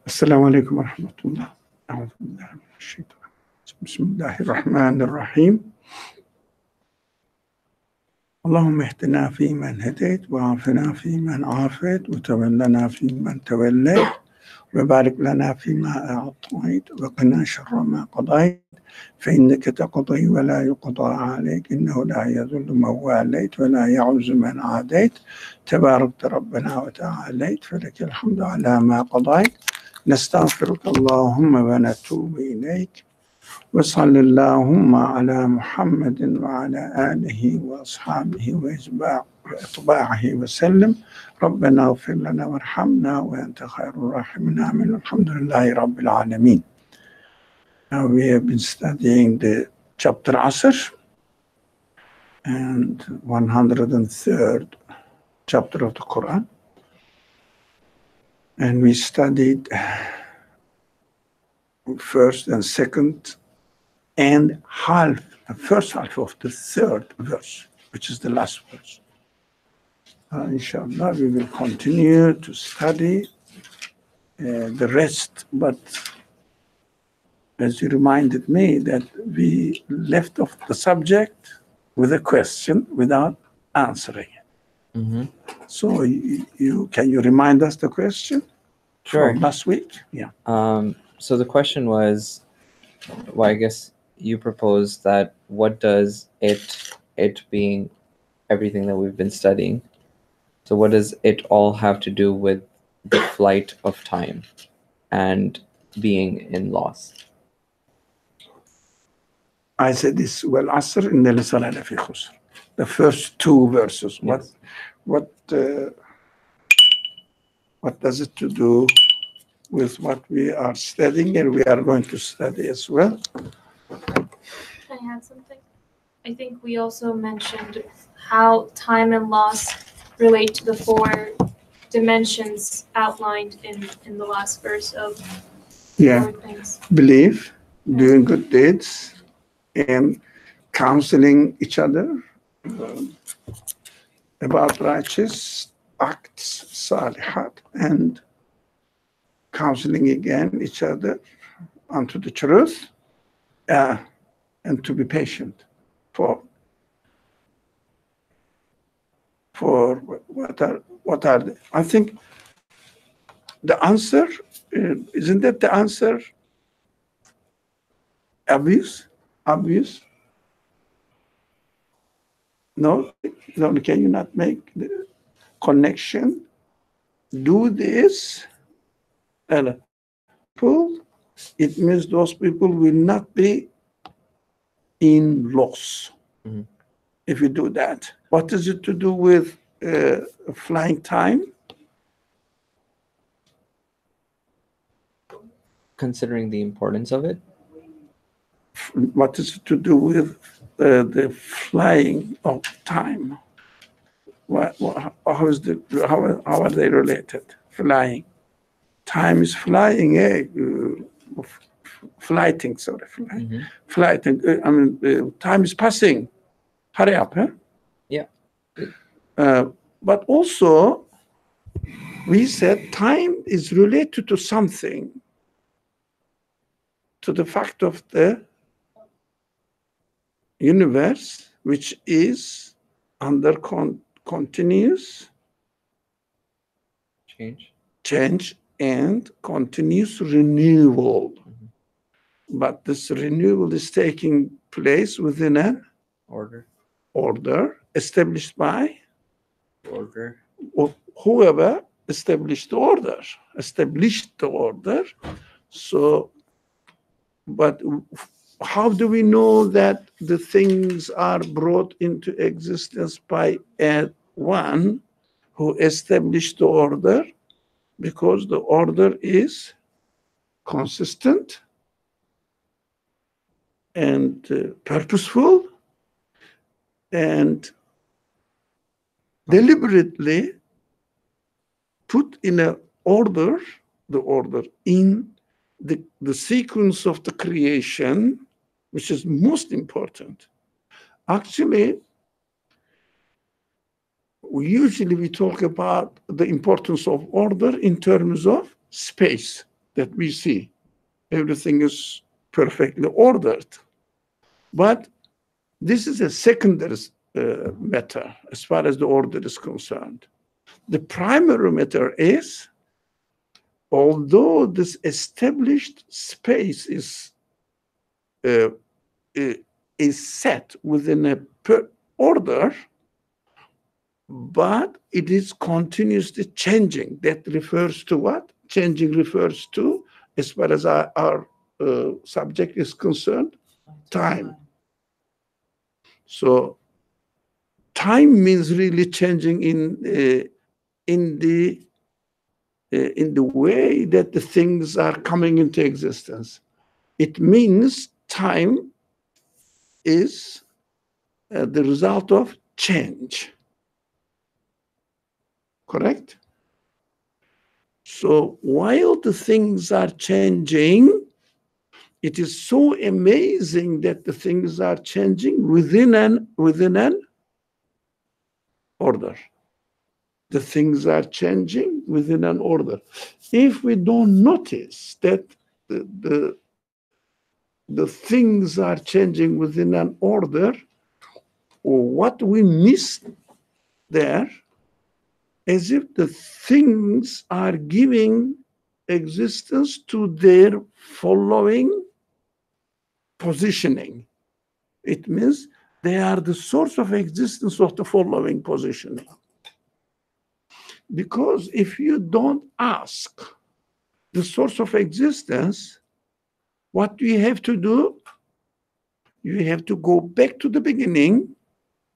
السلام عليكم ورحمة الله. أعوذ بالله من الشيطان. بسم الله الرحمن الرحيم. اللهم اهدنا فيمن هديت وعافنا فيمن عافيت وتولنا فيمن توليت وبارك لنا فيما أعطيت وقنا شر ما قضيت فإنك تقضي ولا يقضى عليك إنه لا يذل من واليت ولا يعز من عاديت تباركت ربنا وتعاليت فلك الحمد على ما قضيت نستغفرك اللهم ونتوب إليك وصل اللهم على محمد وعلى آله وأصحابه وأتباعه وسلم ربنا اغفر لنا وارحمنا وأنت خير الراحمين آمين الحمد لله رب العالمين. Now we have been studying the chapter Asr and 103rd chapter of the Quran, and we studied first and second and first half of the third verse, which is the last verse. Inshallah, we will continue to study the rest, but as you reminded me that we left off the subject with a question without answering it. Mm-hmm. So can you remind us the question? Sure. From last week? Yeah. So the question was, well, I guess you proposed that what does it being everything that we've been studying, so what does it all have to do with the flight of time and being in loss? I said this, well, Asr in the Salana fi khusr. The first two verses. Yes. What does it to do with what we are studying and we are going to study as well? Can I add something? I think we also mentioned how time and loss relate to the four dimensions outlined in the last verse of four things. Belief, doing good deeds, and counseling each other about righteous acts, salihat, and counseling again each other unto the truth, and to be patient for what are they? I think the answer isn't that the answer obvious? No, can you not make the connection? Do this, and it means those people will not be in loss. Mm-hmm. If you do that. What is it to do with flying time? Considering the importance of it? What is it to do with the flying of time? How are they related? Flying. Time is flying, flighting, sorry. Mm-hmm. Flighting, time is passing. Hurry up, huh? Yeah. But also, we said time is related to something, to the fact of the universe, which is under continuous change and continuous renewal. Mm-hmm. But this renewal is taking place within an order established by whoever established the order. So, but how do we know that the things are brought into existence by one who established the order? Because the order is consistent and purposeful and deliberately put in the order in the sequence of the creation, which is most important. Actually, we talk about the importance of order in terms of space. that we see. Everything is perfectly ordered. But this is a secondary matter as far as the order is concerned. The primary matter is, although this established space is set within a order, but it is continuously changing. That refers to what? Changing refers to, as far as our subject is concerned, time. So time means really changing in the way that the things are coming into existence. It means time is the result of change. Correct? So while the things are changing, it is so amazing that the things are changing within an order. The things are changing within an order. If we don't notice that the things are changing within an order, or what we miss there, as if the things are giving existence to their following positioning. It means they are the source of existence of the following positioning. Because if you don't ask the source of existence, what do you have to do? You have to go back to the beginning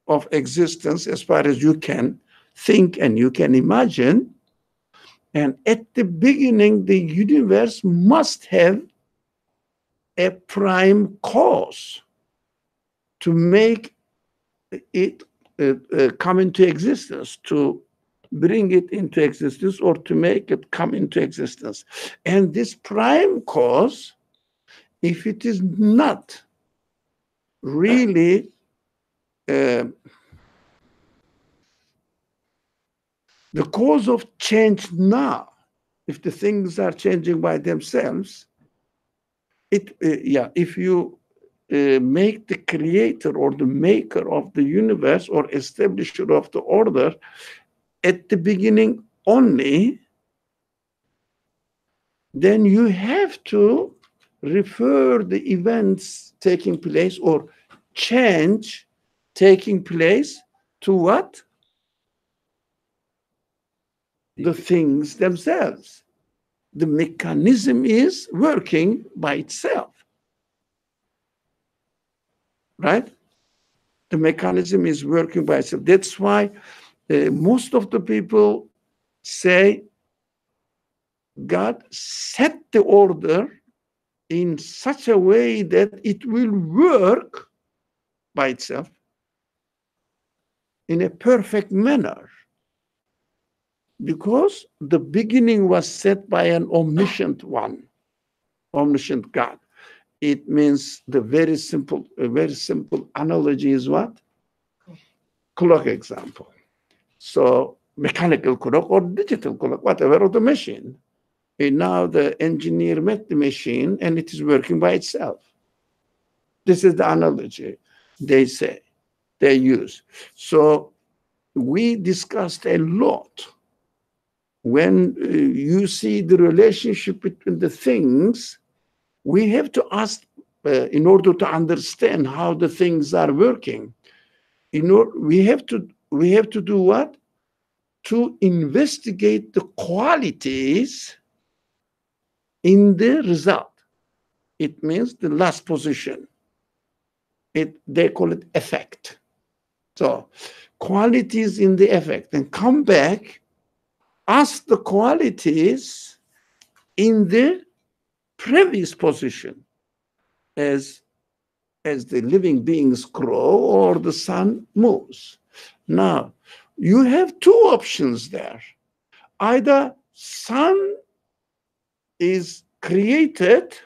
of existence as far as you can think and you can imagine. And at the beginning, the universe must have a prime cause to make it come into existence, to bring it into existence, or to make it come into existence. And this prime cause, if it is not really the cause of change now, if the things are changing by themselves, if you make the creator or the maker of the universe or establisher of the order at the beginning only, then you have to refer the events taking place or change taking place to what? The things themselves. The mechanism is working by itself. Right? The mechanism is working by itself. That's why most of the people say God set the order in such a way that it will work by itself in a perfect manner, because the beginning was set by an omniscient one, omniscient God. It means a very simple analogy is what? Clock example. So mechanical clock or digital clock, whatever, of the machine. And now the engineer made the machine and it is working by itself. This is the analogy they say, they use. So we discussed a lot. When you see the relationship between the things, we have to ask, in order to understand how the things are working, we have to do what? To investigate the qualities in the result. It means the last position. They call it effect. So qualities in the effect, and come back, ask the qualities in the previous position as the living beings grow or the sun moves. Now, you have two options there. Either sun is created,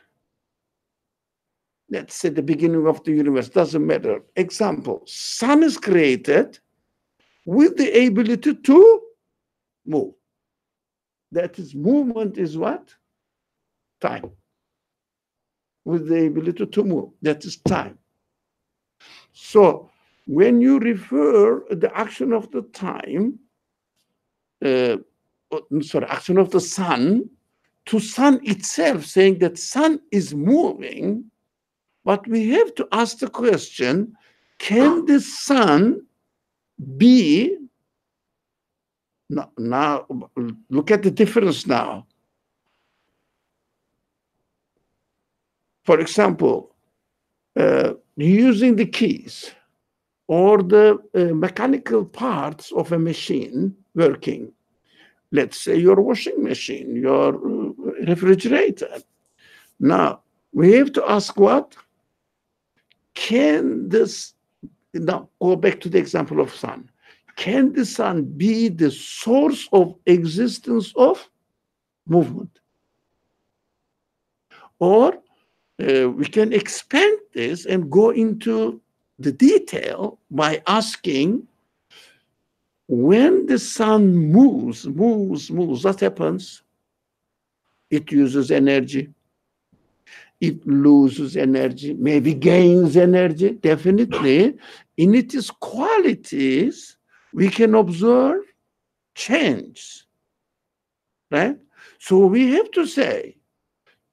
let's say the beginning of the universe, doesn't matter. Example, sun is created with the ability to move. That is, movement is what? time. With the ability to move, that is time. So when you refer the action of the time, action of the sun to sun itself, saying that sun is moving, but we have to ask the question, can the sun be, now look at the difference now. For example, using the keys or the mechanical parts of a machine working. Let's say your washing machine, your refrigerator. Now, we have to ask what? Can this, now go back to the example of sun. Can the sun be the source of existence of movement? Or we can expand this and go into the detail by asking, when the sun moves, what happens? It uses energy. It loses energy, maybe gains energy, definitely. In its qualities, we can observe change, right? So we have to say,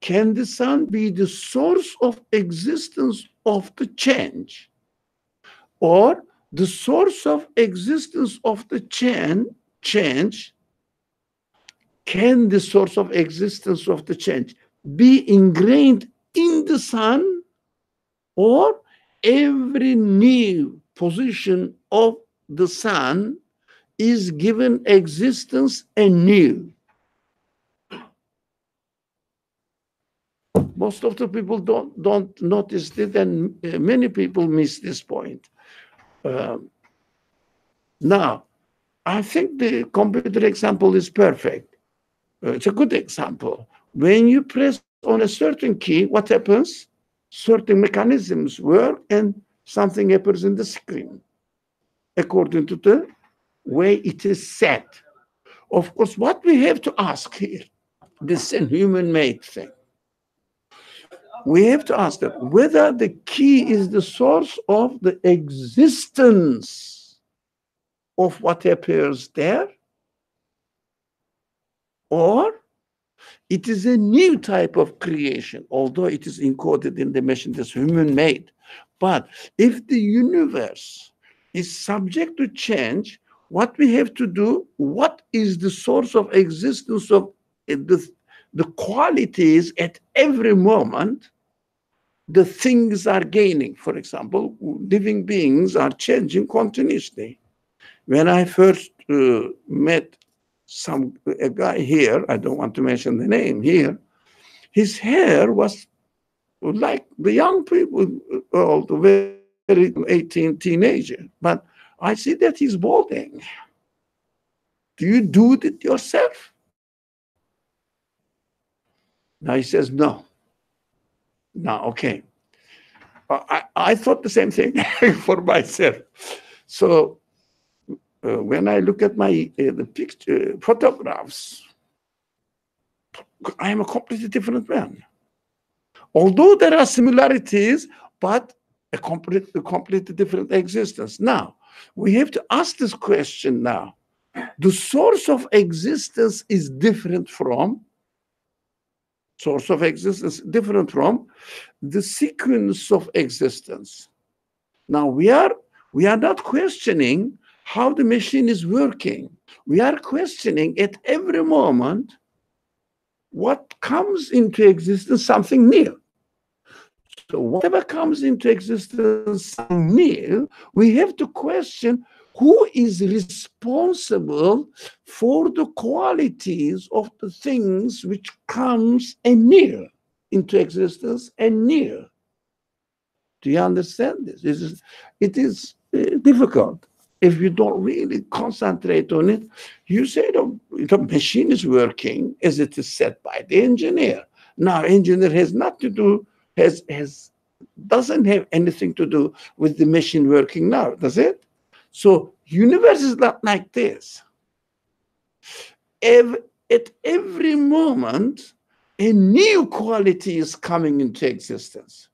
can the sun be the source of existence of the change? Or the source of existence of the change, can the source of existence of the change be ingrained in the sun, or every new position of the sun is given existence anew? Most of the people don't notice it, and many people miss this point. Now, I think the computer example is perfect. It's a good example. When you press on a certain key, what happens? Certain mechanisms work and something appears in the screen according to the way it is set. Of course, what we have to ask here, this is a human-made thing. We have to ask that whether the key is the source of the existence of what appears there, or it is a new type of creation, although it is encoded in the machine that's human-made. But if the universe is subject to change, what we have to do, what is the source of existence of the qualities at every moment? The things are gaining. For example, living beings are changing continuously. When I first met a guy here, I don't want to mention the name here, his hair was like the young people, the very 18 teenager. But I see that he's balding. Do you do it yourself? Now he says, no. Now, okay. I thought the same thing for myself. So when I look at my the photographs, I am a completely different man. Although there are similarities, but a completely different existence. Now, we have to ask this question now. The source of existence is different from the sequence of existence. Now, we are not questioning how the machine is working. We are questioning at every moment what comes into existence, something new. So whatever comes into existence, something new, we have to question who is responsible for the qualities of the things which comes anew into existence anew. Do you understand this? It is difficult. If you don't really concentrate on it, you say the machine is working as it is set by the engineer. Now, engineer has nothing to do, doesn't have anything to do with the machine working now, does it? So universe is not like this. At every moment, a new quality is coming into existence.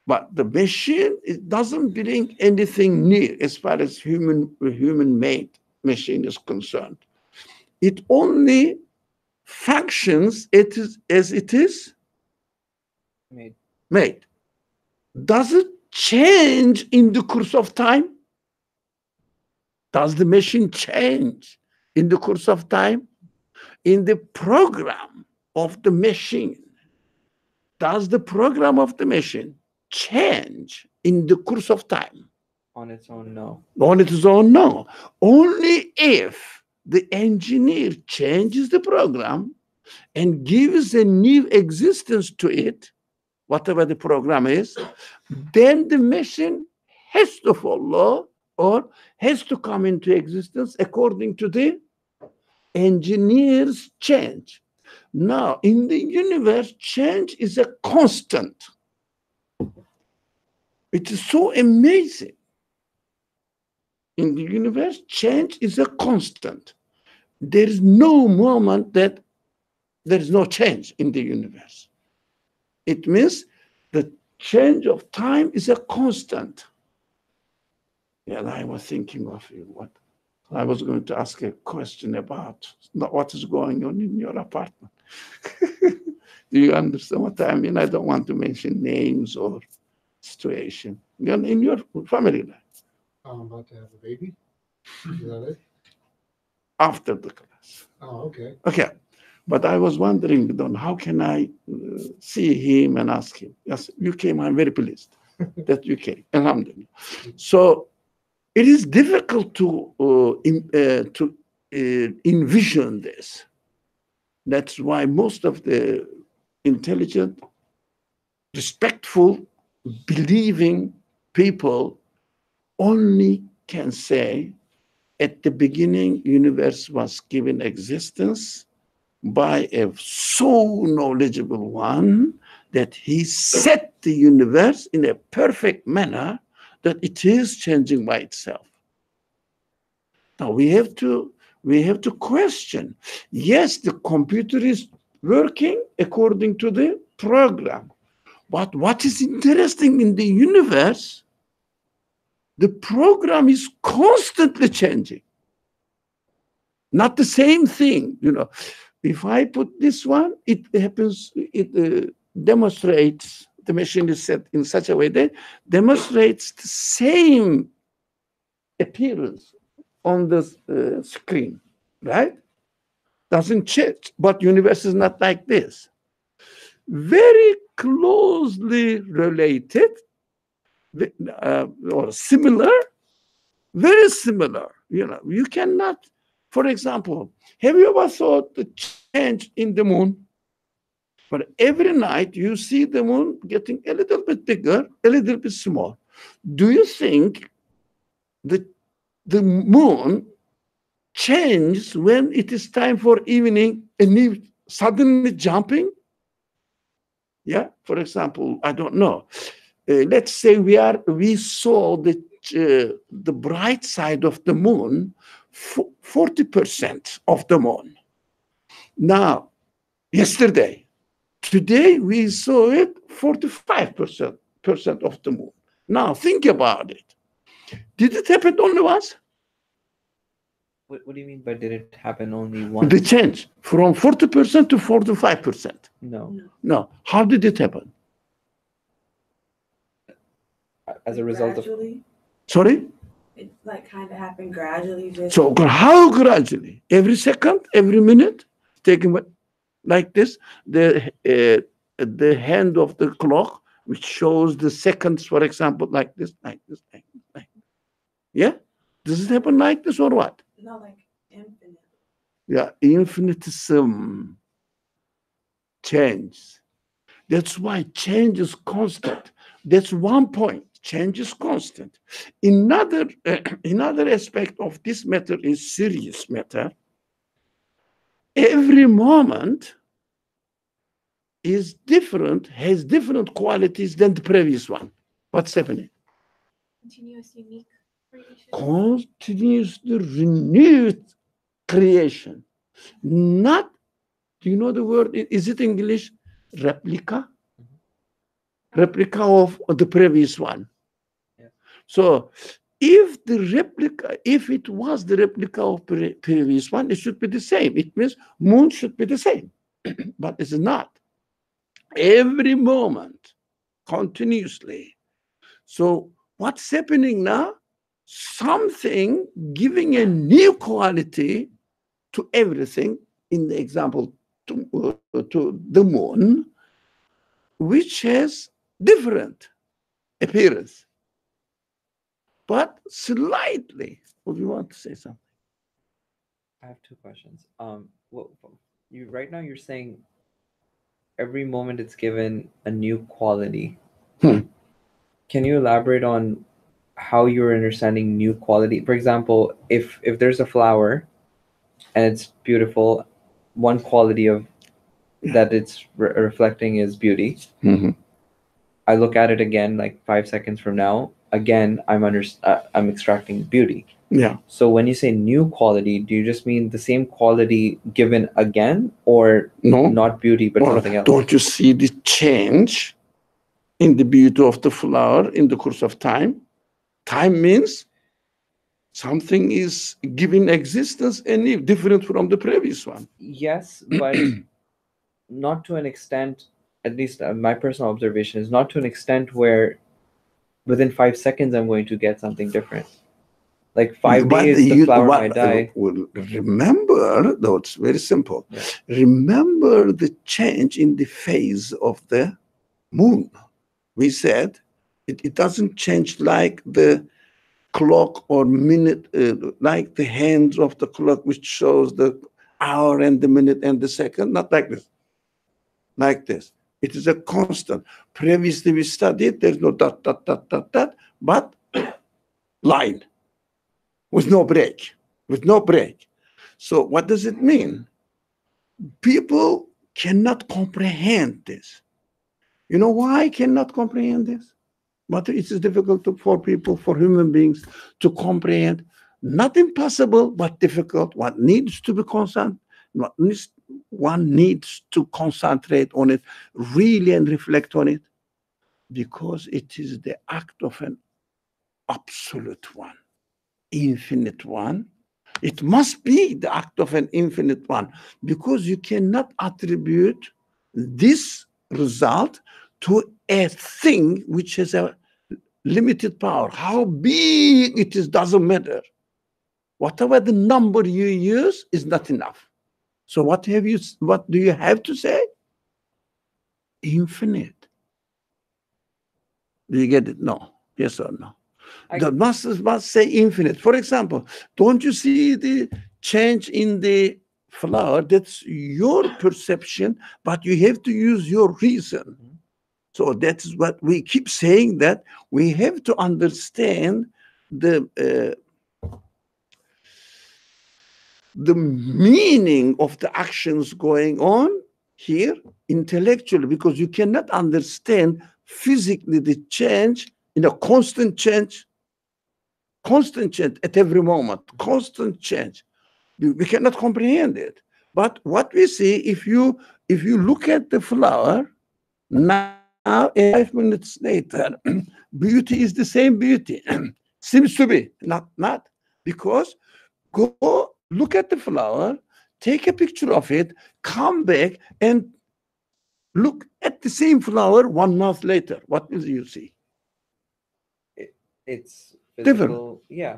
But the machine, it doesn't bring anything new as far as human-made machine is concerned. It only functions as it is made. Does it change in the course of time? Does the machine change in the course of time? In the program of the machine, does the program of the machine change in the course of time? On its own, no. On its own, no. Only if the engineer changes the program and gives a new existence to it, whatever the program is, then the machine has to follow or has to come into existence according to the engineer's change. Now, in the universe, change is a constant. It is so amazing. In the universe, change is a constant. There is no moment that there is no change in the universe. It means the change of time is a constant. Yeah, I was thinking of what I was going to ask a question about what is going on in your apartment. Do you understand what I mean? I don't want to mention names or situation. In your family life. I'm about to have a baby. Is that it? After the class. Oh, okay. Okay. But I was wondering, Don, how can I see him and ask him? Yes, you came. I'm very pleased that you came. Alhamdulillah. So it is difficult to envision this. That's why most of the intelligent, respectful, believing people only can say at the beginning, universe was given existence by a so knowledgeable one that he set the universe in a perfect manner that it is changing by itself. Now we have to question. Yes, the computer is working according to the program. But what is interesting in the universe, the program is constantly changing. Not the same thing, If I put this one, it happens, it demonstrates, the machine is set in such a way that demonstrates the same appearance on the screen, right? Doesn't change, but universe is not like this. Very closely related or similar, very similar. You cannot, for example, have you ever thought the change in the moon? But every night you see the moon getting a little bit bigger, a little bit small. Do you think that the moon changes when it is time for evening and suddenly jumping? Yeah, for example, I don't know. Let's say we saw the bright side of the moon, 40% of the moon. Now, yesterday, today we saw it 45% of the moon. Now think about it. Did it happen only once? What do you mean by did it happen only once? The change from 40% to 45%. No. How did it happen? As a result of Gradually? Sorry? It kind of happened gradually. So how gradually? Every second, every minute, taking like this, the hand of the clock, which shows the seconds, for example, like this. Yeah? Does it happen like this or what? No, infinite. Yeah, infinitesimal change. That's why change is constant. That's one point. Change is constant. Another aspect of this matter is serious matter. Every moment is different, has different qualities than the previous one. What's happening? Continuous, unique creation. Continuously renewed creation, not Do you know the word? Is it English? Replica? Replica of the previous one. Yeah. So if it was the replica of previous one, it should be the same. It means moon should be the same, but it's not. Every moment, continuously. So what's happening now? Something giving a new quality to everything. In the example, to the moon, which has different appearance, but slightly. Would you want to say something? I have two questions. Well, you right now you're saying every moment it's given a new quality. Hmm. Can you elaborate on how you're understanding new quality? For example, if there's a flower and it's beautiful, one quality of that it's reflecting is beauty. Mhm. I look at it again like 5 seconds from now. Again, I'm extracting beauty. Yeah. So when you say new quality, do you just mean the same quality given again, or No. not beauty but Well, something else? don't you see the change in the beauty of the flower in the course of time? Time means something is giving existence and different from the previous one. Yes, but not to an extent. At least my personal observation is not to an extent where within 5 seconds I'm going to get something different. Like 5 But days, the flower might die. well, remember, though, it's very simple. Yeah. Remember the change in the phase of the moon. We said it doesn't change like the clock or minute, like the hands of the clock, which shows the hour and the minute and the second, not like this. Like this. It is a constant. Previously we studied, there's no dot, dot, dot, dot, dot, but line with no break, with no break. So what does it mean? People cannot comprehend this. You know why I cannot comprehend this? But it is difficult for people, for human beings to comprehend. Not impossible, but difficult. What needs to be constant, one needs to concentrate on it really and reflect on it, because it is the act of an absolute one, infinite one. It must be the act of an infinite one, because you cannot attribute this result to a thing which has a limited power. How big it is doesn't matter. Whatever the number you use is not enough. So what do you have to say? Infinite. Do you get it? No. Yes or no? The masters must say infinite. For example, don't you see the change in the flower? That's your perception, but you have to use your reason. So that's what we keep saying, that we have to understand the meaning of the actions going on here intellectually, because you cannot understand physically the change in a constant change at every moment, constant change. We cannot comprehend it. But what we see, if you look at the flower now, 5 minutes later, beauty is the same beauty. Seems to be not, because go look at the flower, take a picture of it, come back and look at the same flower 1 month later. What will you see? It's Different. physical. Yeah,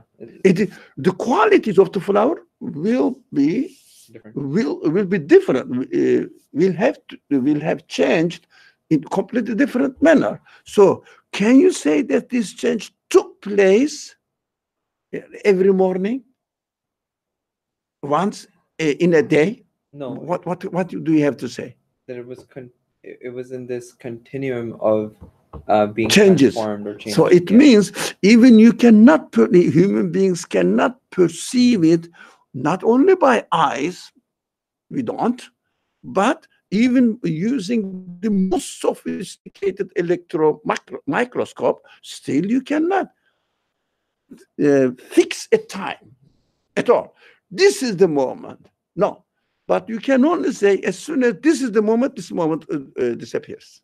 The qualities of the flower will be different. will be different. Will have changed in completely different manner. So can you say that this change took place every morning, once in a day? No, What do you have to say? that it was in this continuum of being Changes. transformed or changed. So it Yeah. means even human beings cannot perceive it, not only by eyes, we don't, but even using the most sophisticated microscope, still you cannot fix a time at all. This is the moment. No, But you can only say as soon as this is the moment, this moment disappears.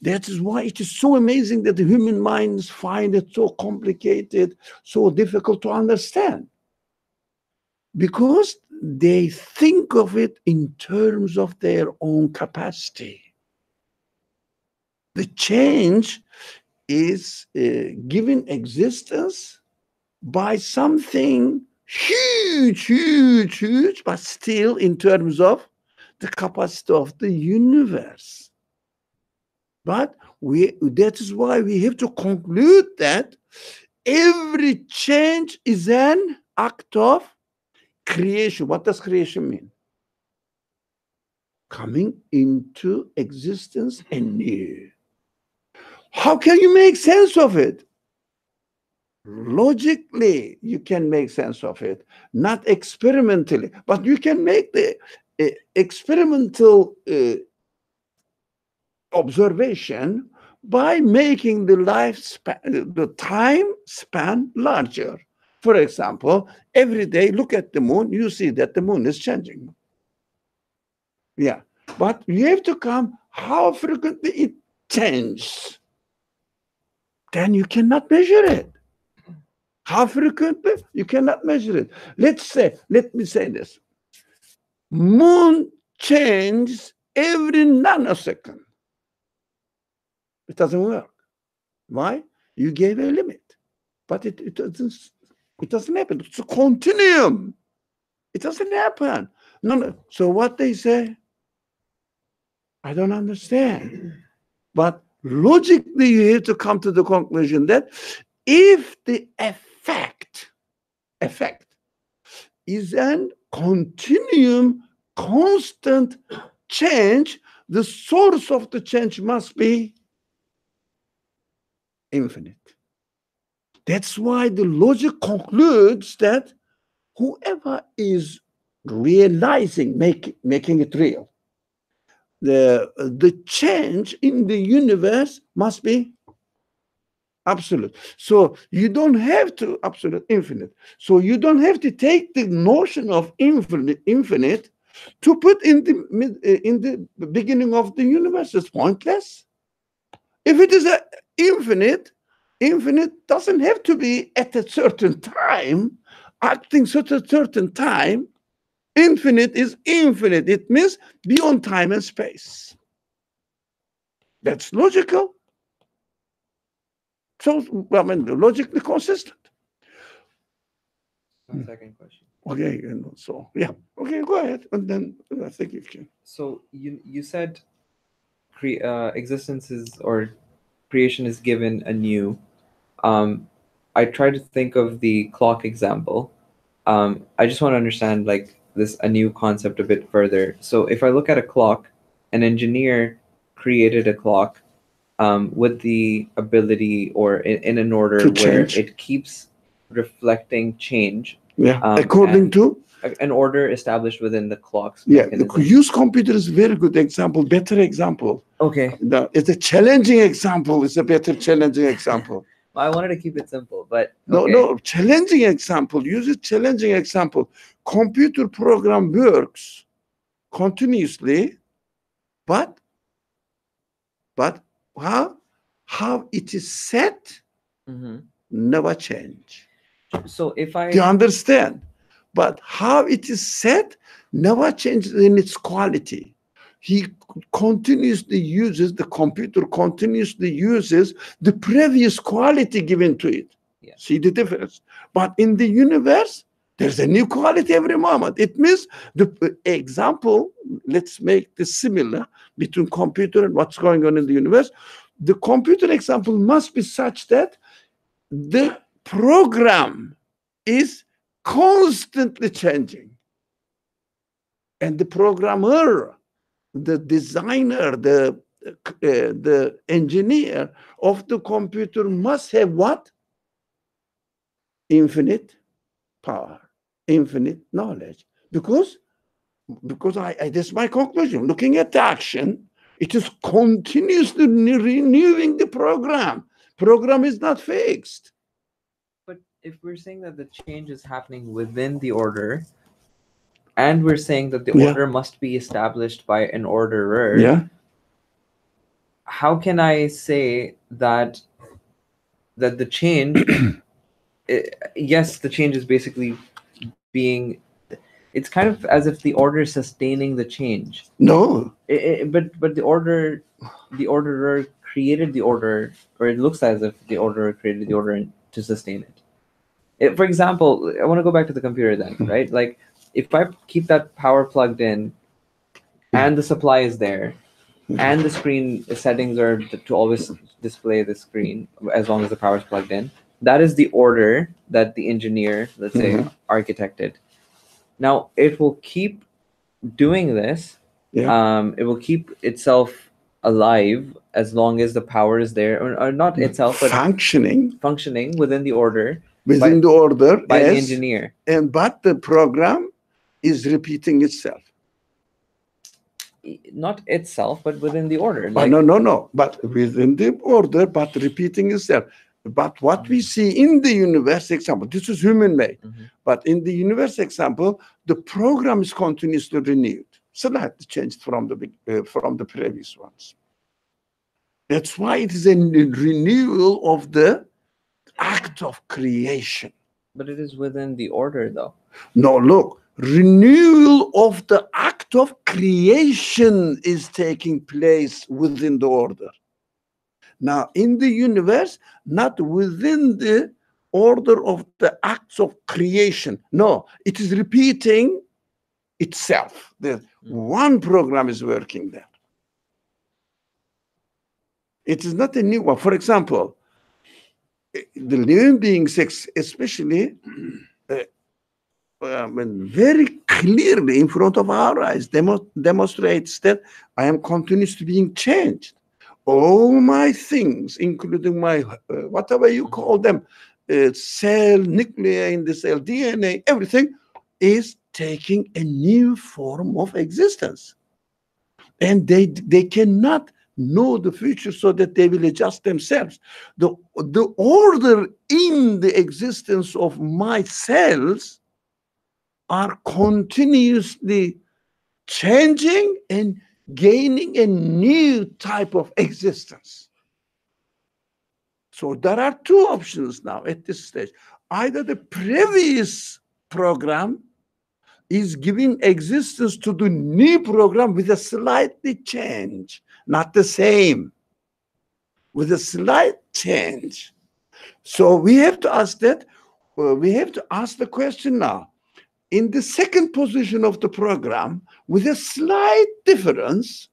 That is why it is so amazing that the human minds find it so complicated, so difficult to understand. Because they think of it in terms of their own capacity. The change is given existence by something huge, but still in terms of the capacity of the universe. But that is why we have to conclude that every change is an act of creation. What does creation mean? Coming into existence anew. How can you make sense of it? Logically, you can make sense of it, not experimentally, but you can make the experimental observation by making the lifespan, the time span larger. For example, every day look at the moon, you see that the moon is changing. Yeah, but you have to come how frequently it changes. Then you cannot measure it. How frequently? You cannot measure it. Let me say this. Moon changes every nanosecond. It doesn't work. Why? You gave a limit. But it doesn't happen. It's a continuum. It doesn't happen. No. So what they say, I don't understand. But logically, you have to come to the conclusion that if the effect is an continuum, constant change, the source of the change must be infinite. That's why the logic concludes that whoever is realizing, making it real, the change in the universe must be absolute. So you don't have to absolute infinite. So you don't have to take the notion of infinite to put in the beginning of the universe. It's pointless. If it is infinite doesn't have to be at a certain time, acting at a certain time. Infinite is infinite. It means beyond time and space. That's logical. So, I mean, logically consistent. Second question. Okay, and so yeah. Okay, go ahead, and then I think you can. So you said existence is or creation is given anew. I try to think of the clock example. I just want to understand like this a new concept a bit further. So if I look at a clock, an engineer created a clock with the ability or in an order where it keeps reflecting change. Yeah, according to an order established within the clock's yeah, mechanism. the use computer is a very good example, better example. Okay. It's a challenging example. It's a better challenging example. I wanted to keep it simple, but okay. No, challenging example. Use a challenging example. Computer program works continuously, but how it is set never change. So if I do you understand? But how it is set never changes in its quality. He continuously uses, the computer continuously uses the previous quality given to it. Yeah. See the difference? But in the universe, there's a new quality every moment. It means the example, let's make this similar between computer and what's going on in the universe. The computer example must be such that the program is constantly changing. And the programmer, the designer, the engineer of the computer must have what? Infinite power, infinite knowledge. Because that's my conclusion. Looking at the action, it is continuously renewing the program. Program is not fixed. But if we're saying that the change is happening within the order, and we're saying that the Yeah. order must be established by an orderer. Yeah. How can I say that the change? Yes, the change is basically being. It's kind of as if the order is sustaining the change. No. But the orderer created the order, or it looks as if the orderer created the order to sustain it. For example, I want to go back to the computer then, right? Like if I keep that power plugged in, and the supply is there, and the screen settings are to always display the screen as long as the power is plugged in. That is the order that the engineer, let's say, architected. Now it will keep doing this. It will keep itself alive as long as the power is there, or not itself, but functioning within the order within the order by the yes, engineer. but the program is repeating itself. Not itself, but within the order. No. But within the order, but repeating itself. But what we see in the universe example, this is human made. But in the universe example, the program is continuously renewed, slightly changed from the previous ones. That's why it is a renewal of the act of creation. But it is within the order, though. No, look, renewal of the act of creation is taking place within the order. Now, in the universe, not within the order of the acts of creation. No, it is repeating itself. The one program is working there. It is not a new one. For example, the living beings, especially, very clearly in front of our eyes, demonstrates that I am continuously being changed. All my things, including my, whatever you call them, cell, nuclei in the cell, DNA, everything is taking a new form of existence. And they cannot know the future so that they will adjust themselves. The order in the existence of my cells are continuously changing and gaining a new type of existence. So there are two options now at this stage. Either the previous program is giving existence to the new program with a slightly change, not the same, with a slight change. So we have to ask that, we have to ask the question now. In the second position of the program, with a slight difference,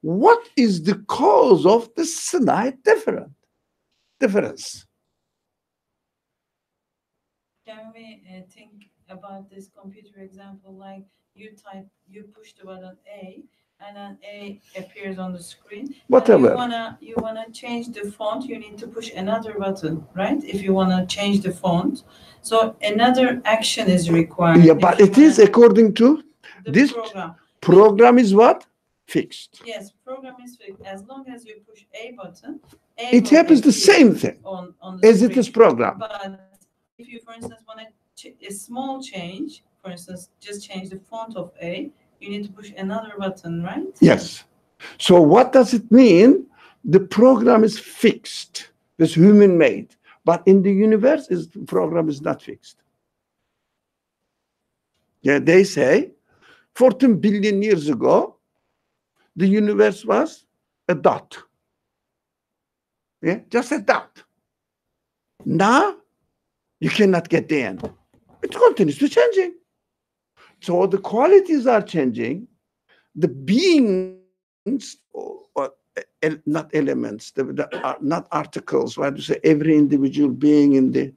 what is the cause of the slight difference? Can we think about this computer example, like you push the button A, and then A appears on the screen. Whatever. You wanna change the font, you need to push another button, right? If you wanna change the font, so another action is required. Yeah, but it is according to this program. Program is what? Fixed. Yes, program is fixed. As long as you push A button, it happens the same thing on the as screen. it is programmed. But if you, for instance, want a small change, for instance, just change the font of A, you need to push another button, right? Yes. So what does it mean? The program is fixed. It's human made. But in the universe, the program is not fixed. Yeah, they say 14 billion years ago, the universe was a dot. Yeah, just a dot. Now, you cannot get the end. It continues to changing. So the qualities are changing. The beings, or not elements, not articles. Why do you say every individual being in the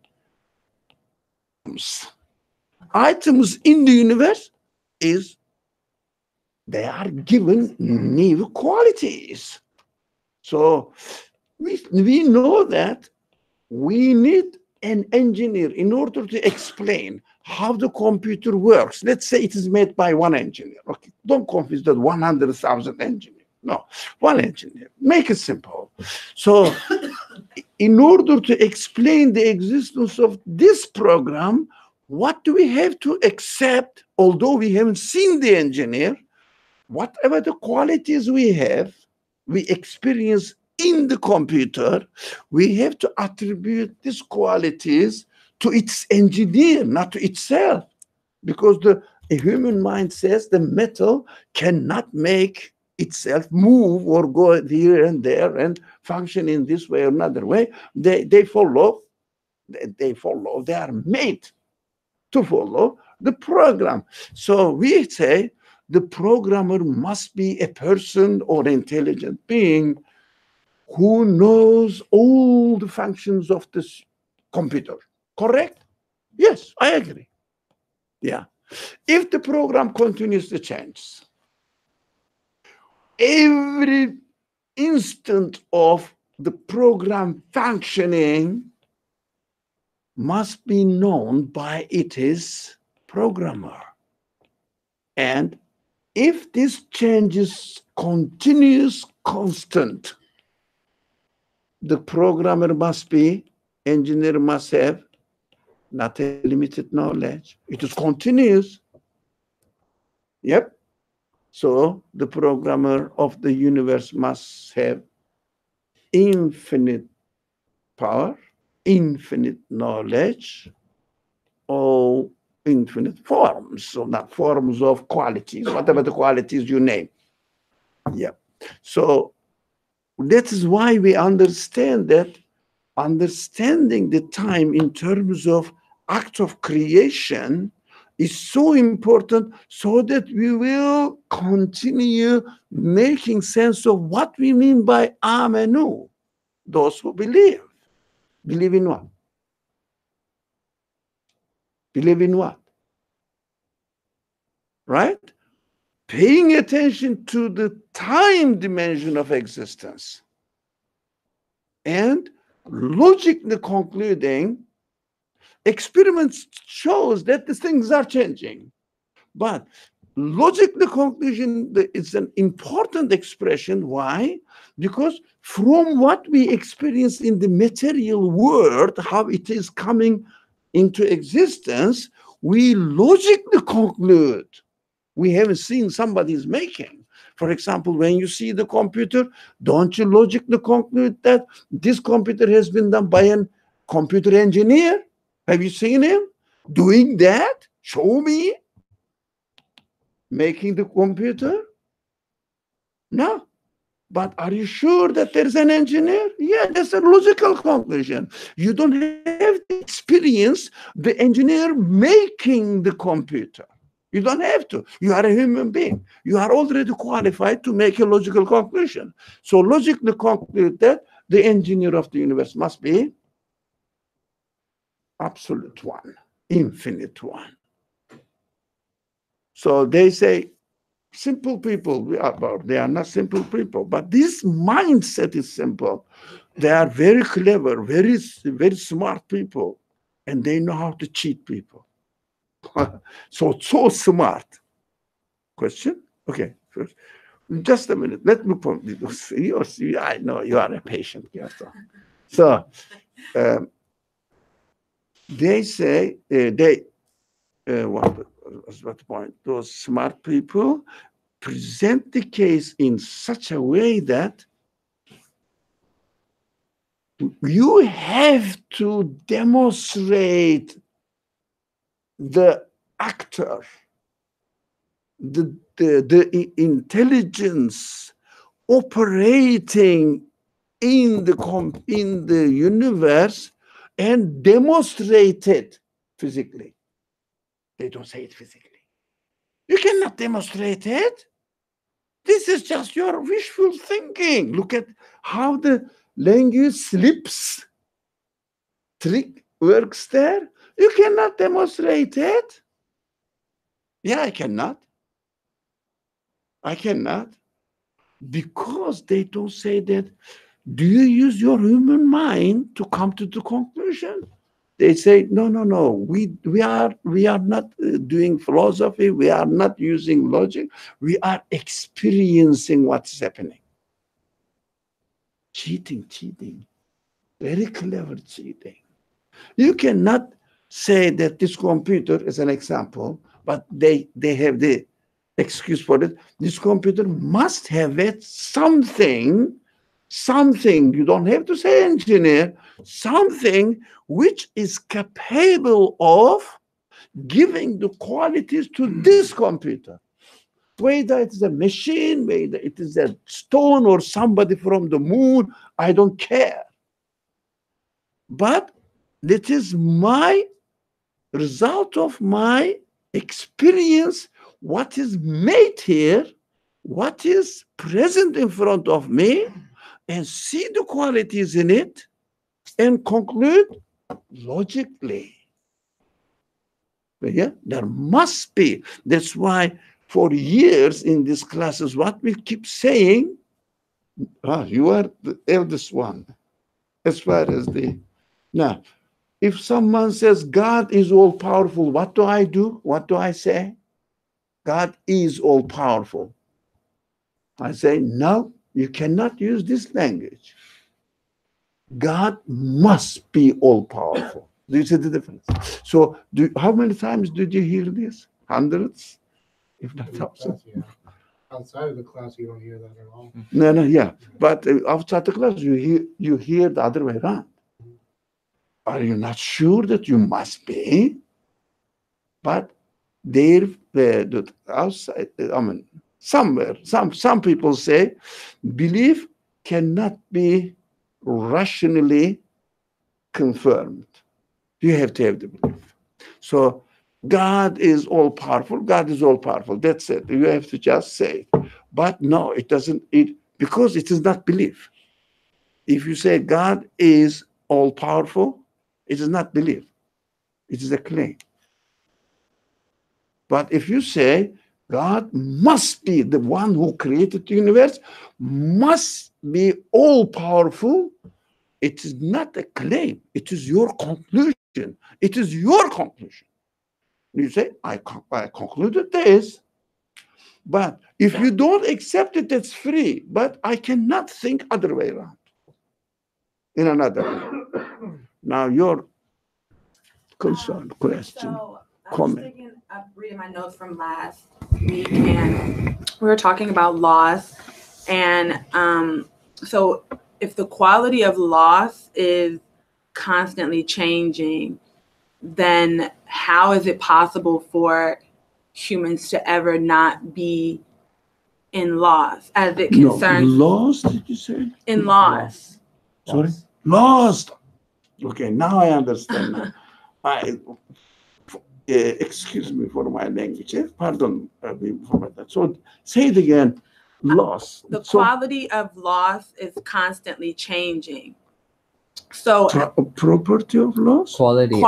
items in the universe they are given new qualities. So we know that we need an engineer in order to explain how the computer works. Let's say it is made by one engineer. Okay, don't confuse that 100,000 engineers. No, one engineer. Make it simple. So in order to explain the existence of this program, what do we have to accept, although we haven't seen the engineer? Whatever the qualities we have, we experience in the computer, we have to attribute these qualities to its engineer, not to itself. Because a human mind says the metal cannot make itself move or go here and there and function in this way or another way. They follow, they are made to follow the program. So we say the programmer must be a person or intelligent being who knows all the functions of this computer. Correct? Yes, I agree. Yeah. If the program continues to change, every instant of the program functioning must be known by its programmer. And if this change is continuous, constant, the programmer must be, engineer must have not a limited knowledge. It is continuous. Yep. So the programmer of the universe must have infinite power, infinite knowledge, or infinite forms. So not forms of qualities, whatever the qualities you name. Yeah. So that is why we understand that understanding the time in terms of act of creation is so important, so that we will continue making sense of what we mean by Amenu. Those who believe. Believe in what? Believe in what? Right? Paying attention to the time dimension of existence and logically concluding, experiments shows that the things are changing. But logically conclusion is an important expression. Why? Because from what we experience in the material world, how it is coming into existence, we logically conclude we haven't seen somebody's making. For example, when you see the computer, don't you logically conclude that this computer has been done by a computer engineer? Have you seen him doing that? Show me. Making the computer? No. But are you sure that there's an engineer? Yeah, that's a logical conclusion. You don't have to experience the engineer making the computer. You don't have to. You are a human being. You are already qualified to make a logical conclusion. So logically conclude that the engineer of the universe must be absolute one, infinite one. So they say simple people, they are not simple people, but this mindset is simple. They are very clever, very, very smart people, and they know how to cheat people. So smart. Question? Okay, first. Just a minute. Let me put you. I know you are a patient girl. So they say what was the point? Those smart people present the case in such a way that you have to demonstrate the actor, the intelligence operating in the universe and demonstrate it physically. They don't say it physically. You cannot demonstrate it. This is just your wishful thinking. Look at how the language slips trick works there. You cannot demonstrate it. Yeah, I cannot. I cannot. Because they don't say that. Do you use your human mind to come to the conclusion? They say, no. We are not doing philosophy. We are not using logic. We are experiencing what's happening. Cheating. Very clever cheating. You cannot say that this computer is an example, but they have the excuse for it. This computer must have it something, you don't have to say engineer, something which is capable of giving the qualities to this computer. Whether it is a machine, whether it is a stone or somebody from the moon, I don't care. But it is my result of my experience, what is made here, what is present in front of me, and see the qualities in it and conclude logically. Yeah, there must be. That's why for years in these classes, what we keep saying, you are the eldest one, as far as the, now, if someone says God is all powerful, what do I do? What do I say? God is all powerful. I say, no, you cannot use this language. God must be all powerful. Do you see the difference? So how many times did you hear this? Hundreds? If not thousands? Yeah. Outside of the class, you don't hear that at all. No, yeah. But outside the class, you hear the other way around. Are you not sure that you must be? But there, outside, I mean, somewhere, some people say belief cannot be rationally confirmed. You have to have the belief. So God is all powerful. God is all powerful. That's it. You have to just say it. But no, it doesn't. Because it is not belief. If you say God is all powerful, it is not belief. It is a claim. But if you say God must be the one who created the universe, must be all powerful, it is not a claim. It is your conclusion. It is your conclusion. You say, I concluded this, but if you don't accept it, it's free. But I cannot think other way around. In another way. Now your concern, question, So I was comment. thinking, reading my notes from last week, and we were talking about loss. And so if the quality of loss is constantly changing, then how is it possible for humans to ever not be in loss as it concerns Lost, did you say? in loss? Sorry? Lost. Okay, now I understand. Excuse me for my language. Pardon me for that. So say it again. Loss. The quality of loss is constantly changing. So property of loss? Quality.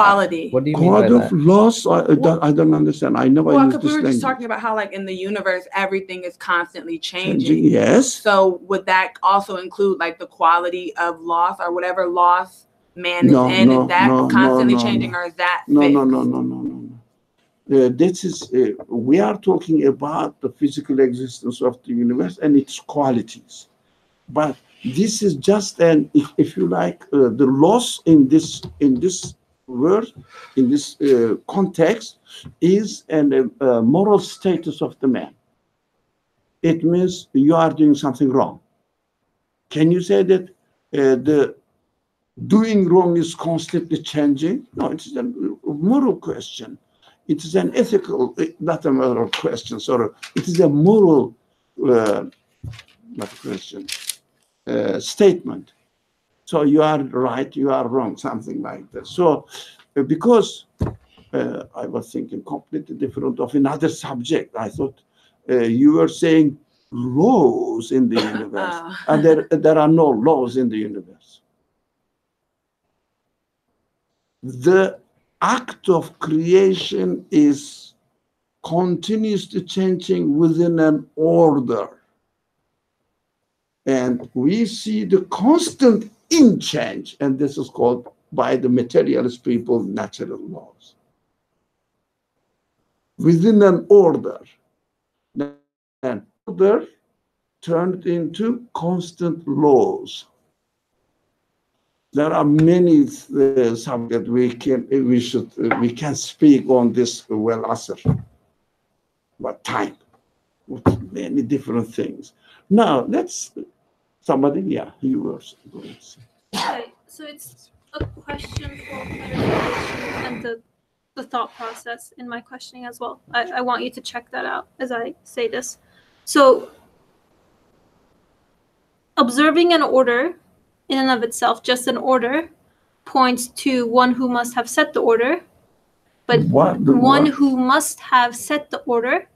What do you mean by Quality of that? loss? I don't understand. I never Well, used because this we were language. just talking about how, like, in the universe, everything is constantly changing. Yes. So would that also include, like, the quality of loss or whatever loss man is in? Is that constantly changing, or is that fixed? No. This is we are talking about the physical existence of the universe and its qualities, but this is just an, if you like, the loss in this word, in this context, is a moral status of the man. It means you are doing something wrong. Can you say that the doing wrong is constantly changing? No, it is a moral question. It is an ethical, not a moral question, sorry. It is a moral not question, statement. So you are right, you are wrong, something like that. So because I was thinking completely different of another subject, I thought you were saying laws in the universe, and there are no laws in the universe. The act of creation is continuously changing within an order. And we see the constant in change, and this is called by the materialist people natural laws. Within an order. And order turned into constant laws. There are many subjects we can speak on this well asr, but time, with many different things. Now let's somebody, yeah, you were going to say. Okay, so it's a question for clarification and the thought process in my questioning as well. I want you to check that out as I say this. So observing an order in and of itself, just an order, points to one who must have set the order, but one who must have set the order,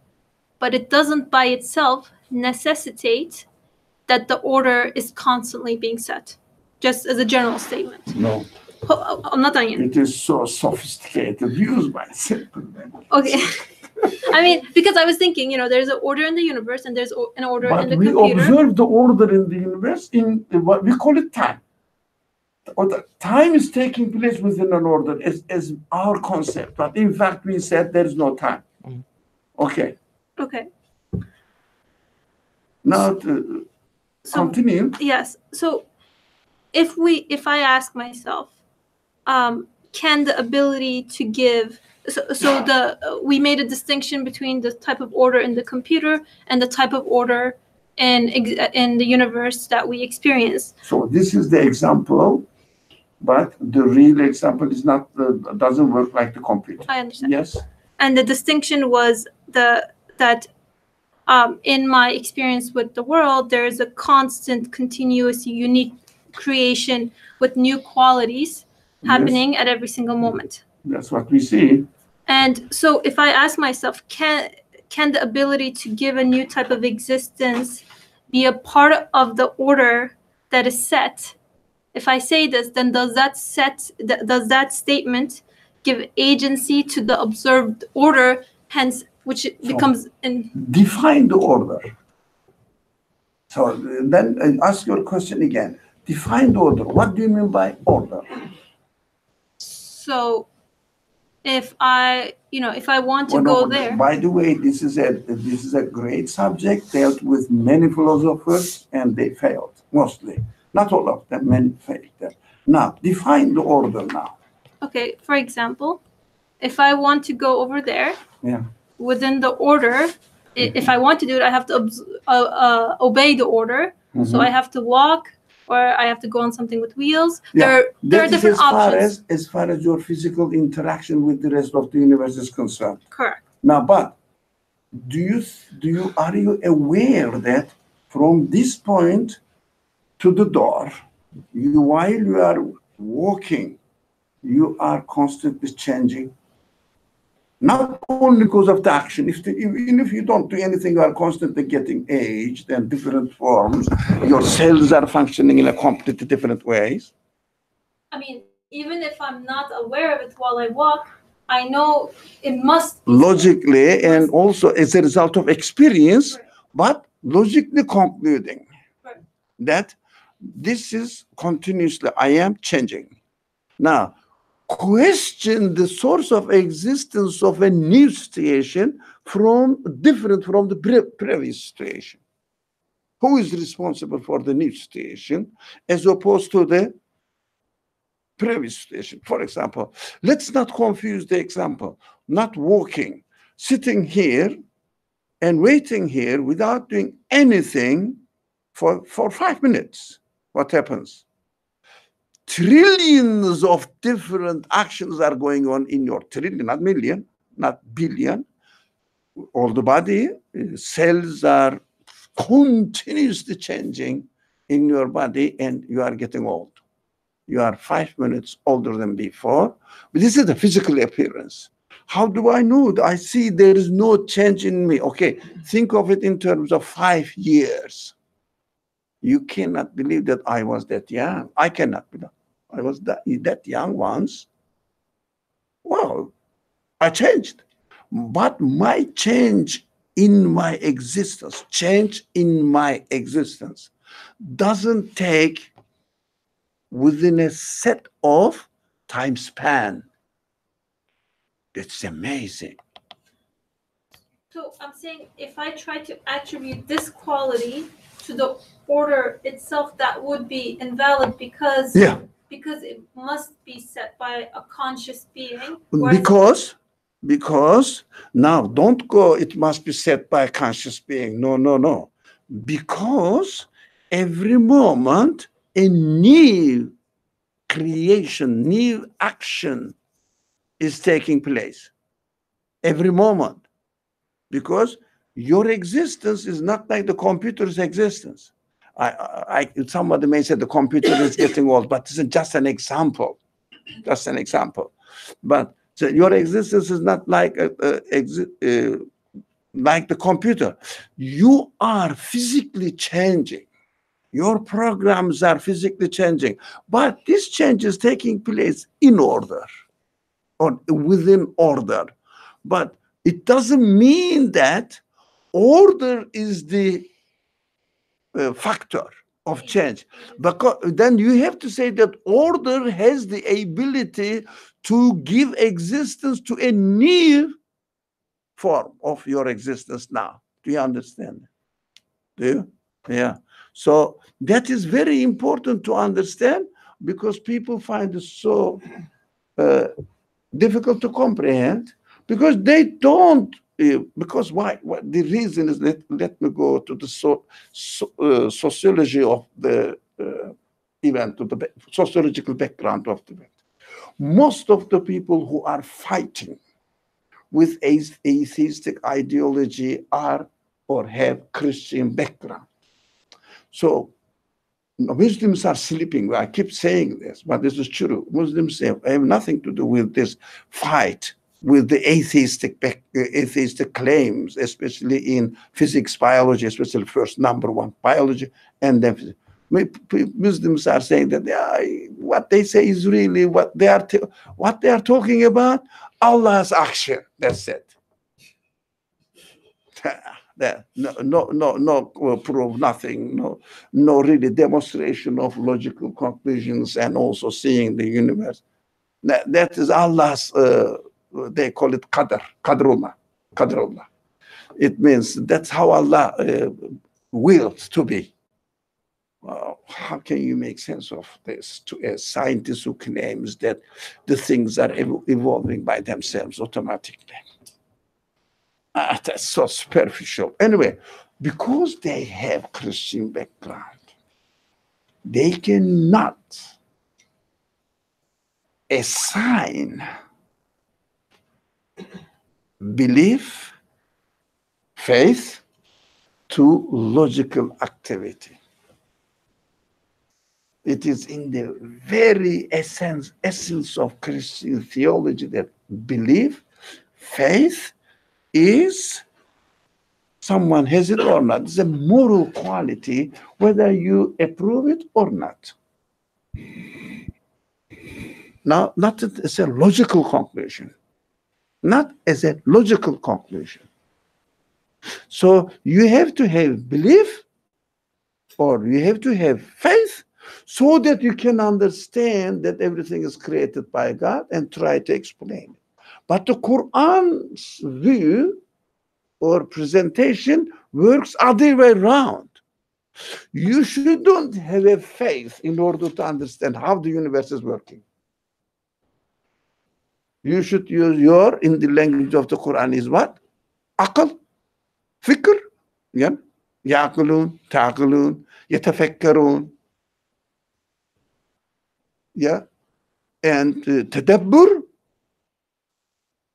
but it doesn't by itself necessitate that the order is constantly being set, just as a general statement. No, I'm not done yet. it is so sophisticated, used by simple men. Okay. I mean, because I was thinking, there's an order in the universe and there's an order in the But we computer. observe the order in the universe in what we call it time. Or the time is taking place within an order is our concept. But in fact, we said there is no time. Okay. Okay. Now to continue. Yes. So if I ask myself, can the ability to give we made a distinction between the type of order in the computer and the type of order in the universe that we experience. So this is the example, but the real example is not doesn't work like the computer. I understand. Yes. And the distinction was that in my experience with the world, there is a constant, continuous, unique creation with new qualities happening at every single moment. That's what we see. And so if I ask myself, can the ability to give a new type of existence be a part of the order that is set? If I say this, then does that statement give agency to the observed order, hence which becomes in define the order. So then ask your question again. Define the order. What do you mean by order? So if I want to go there. By the way, this is a great subject, dealt with many philosophers, and they failed mostly. Not all of them, many failed them. Now, define the order now. Okay, for example, if I want to go over there, Yeah. within the order, if I want to do it, I have to obey the order. So I have to walk, or I have to go on something with wheels. Yeah. There are different options. As far as your physical interaction with the rest of the universe is concerned. Correct. Now, but are you aware that from this point to the door, while you are walking, you are constantly changing? Not only because of the action. Even if you don't do anything, you are constantly getting aged and different forms. Your cells are functioning in a completely different ways. I mean, even if I'm not aware of it while I walk, I know it must be Logically, and also as a result of experience, Right. but logically concluding Right. that this is continuously, I am changing. Now, question the source of existence of a new situation different from the previous situation. Who is responsible for the new situation as opposed to the previous situation? For example, let's not confuse the example. Not walking, sitting here and waiting here without doing anything for 5 minutes. What happens? Trillions of different actions are going on in your trillion, not million, not billion. All the body, cells are continuously changing in your body, and you are getting old. You are 5 minutes older than before. But this is the physical appearance. How do I know? I see there is no change in me. Okay, think of it in terms of 5 years. You cannot believe that I was that young. I cannot believe I was that young once. Well, I changed. But my change in my existence doesn't take within a set of time span. It's amazing. So I'm saying if I try to attribute this quality to the order itself, that would be invalid because Yeah. because it must be set by a conscious being. Because now don't go, it must be set by a conscious being. No. Because every moment a new creation, new action is taking place. Every moment. Because your existence is not like the computer's existence. Somebody may say the computer is getting old, but this is just an example. Just an example. But so your existence is not like like the computer. You are physically changing. Your programs are physically changing. But this change is taking place in order or within order. But it doesn't mean that order is the factor of change. Because then you have to say that order has the ability to give existence to a new form of your existence now. Do you understand? Do you? Yeah. So that is very important to understand because people find it so difficult to comprehend because they don't. Because why? The reason is let me go to the sociology of the event, to the sociological background of the event. Most of the people who are fighting with atheistic ideology are or have Christian background. So Muslims are sleeping. I keep saying this, but this is true. Muslims have nothing to do with this fight with the atheistic claims, especially in physics, biology, especially first number one, biology, and then physics. Muslims are saying that what they say is really what they are talking about. Allah's action. That's it. No proof, nothing. No really demonstration of logical conclusions, and also seeing the universe. That is Allah's. They call it qadrullah. It means that's how Allah willed to be. How can you make sense of this to a scientist who claims that the things are evolving by themselves automatically? That's so superficial. Anyway, because they have Christian background, they cannot assign belief, faith to logical activity. It is in the very essence of Christian theology that belief, faith is, someone has it or not, it's a moral quality, whether you approve it or not. Now, not as a logical conclusion. Not as a logical conclusion. So you have to have belief or you have to have faith so that you can understand that everything is created by God and try to explain it. But the Quran's view or presentation works other way around. You shouldn't have a faith in order to understand how the universe is working. You should use in the language of the Quran is what? Aql, fikr, yeah? Yaqulun, taqulun, yatafakkarun, yeah? And tadabbur.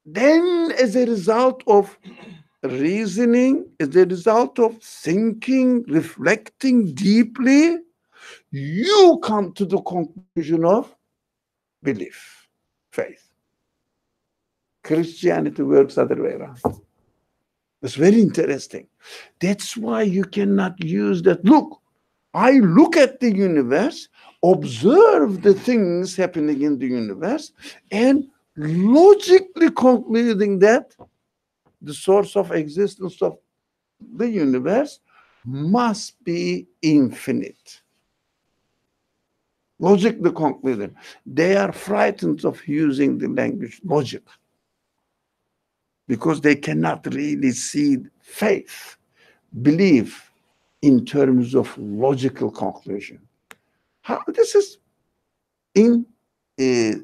Then as a result of reasoning, as a result of thinking, reflecting deeply, you come to the conclusion of belief, faith. Christianity works other way around. It's very interesting. That's why you cannot use that. Look, I look at the universe, observe the things happening in the universe, and logically concluding that the source of existence of the universe must be infinite. Logically concluding. They are frightened of using the language logic, because they cannot really see faith, belief in terms of logical conclusion. This is in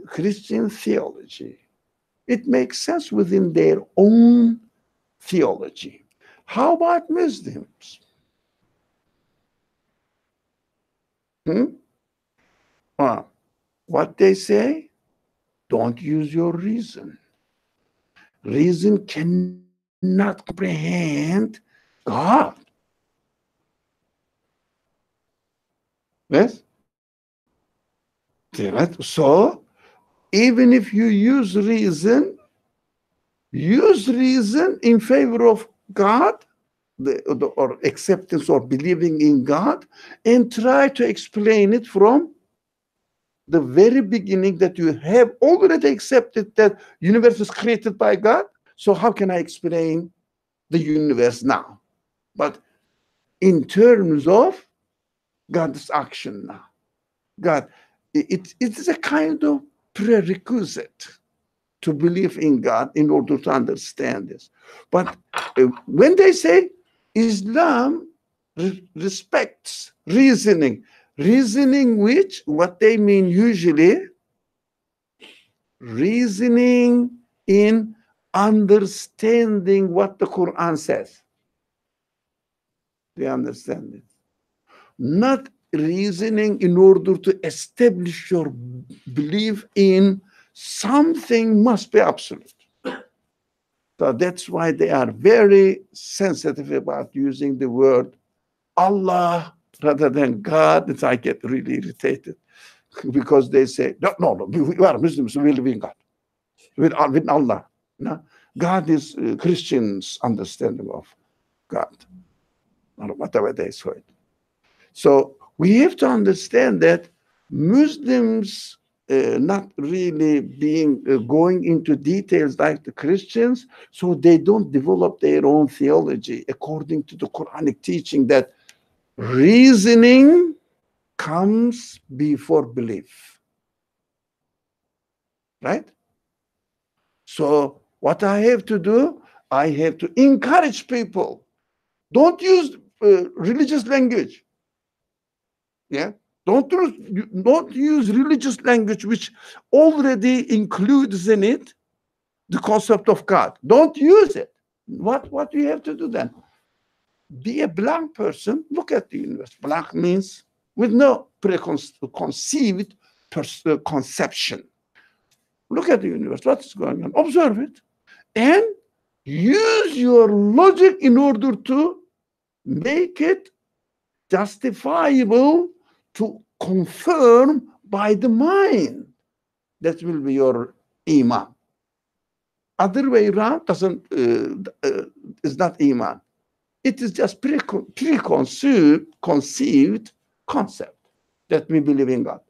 Christian theology. It makes sense within their own theology. How about Muslims? What they say? Don't use your reason. Reason cannot comprehend God. Yes? So, even if you use reason in favor of God, or acceptance or believing in God, and try to explain it from the very beginning, that you have already accepted that universe was created by God. So how can I explain the universe now? But in terms of God's action now, God, it is a kind of prerequisite to believe in God in order to understand this. But when they say Islam respects reasoning, which what they mean usually, reasoning in understanding what the Quran says. They understand it. Not reasoning in order to establish your belief in something must be absolute. So that's why they are very sensitive about using the word Allah rather than God. I get really irritated because they say, no, we are Muslims, we believe in God. With Allah. No? God is Christians' understanding of God, or whatever they say it. So we have to understand that Muslims not really being going into details like the Christians, so they don't develop their own theology according to the Quranic teaching that reasoning comes before belief. Right? So what I have to do, I have to encourage people. Don't use religious language. Yeah? Don't use religious language which already includes in it the concept of God. Don't use it. What do you have to do then? Be a blank person. Look at the universe. Blank means with no preconceived conception. Look at the universe. What is going on? Observe it. And use your logic in order to make it justifiable to confirm by the mind. That will be your iman. Other way around is not iman. It is just preconceived concept that we believe in God.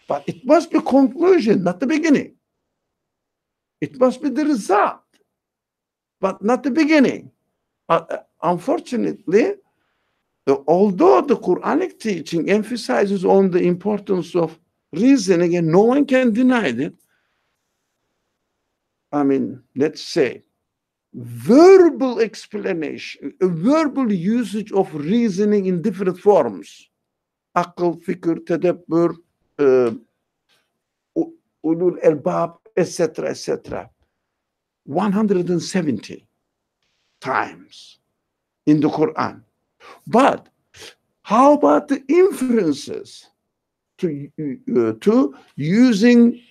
But it must be conclusion, not the beginning. It must be the result, but not the beginning. Unfortunately, although the Quranic teaching emphasizes on the importance of reasoning, and no one can deny it, I mean, let's say, verbal explanation, verbal usage of reasoning in different forms, akıl, fikir, tedebbür, ulul elbab, etc., etc., 170 times in the Quran. But how about the inferences to using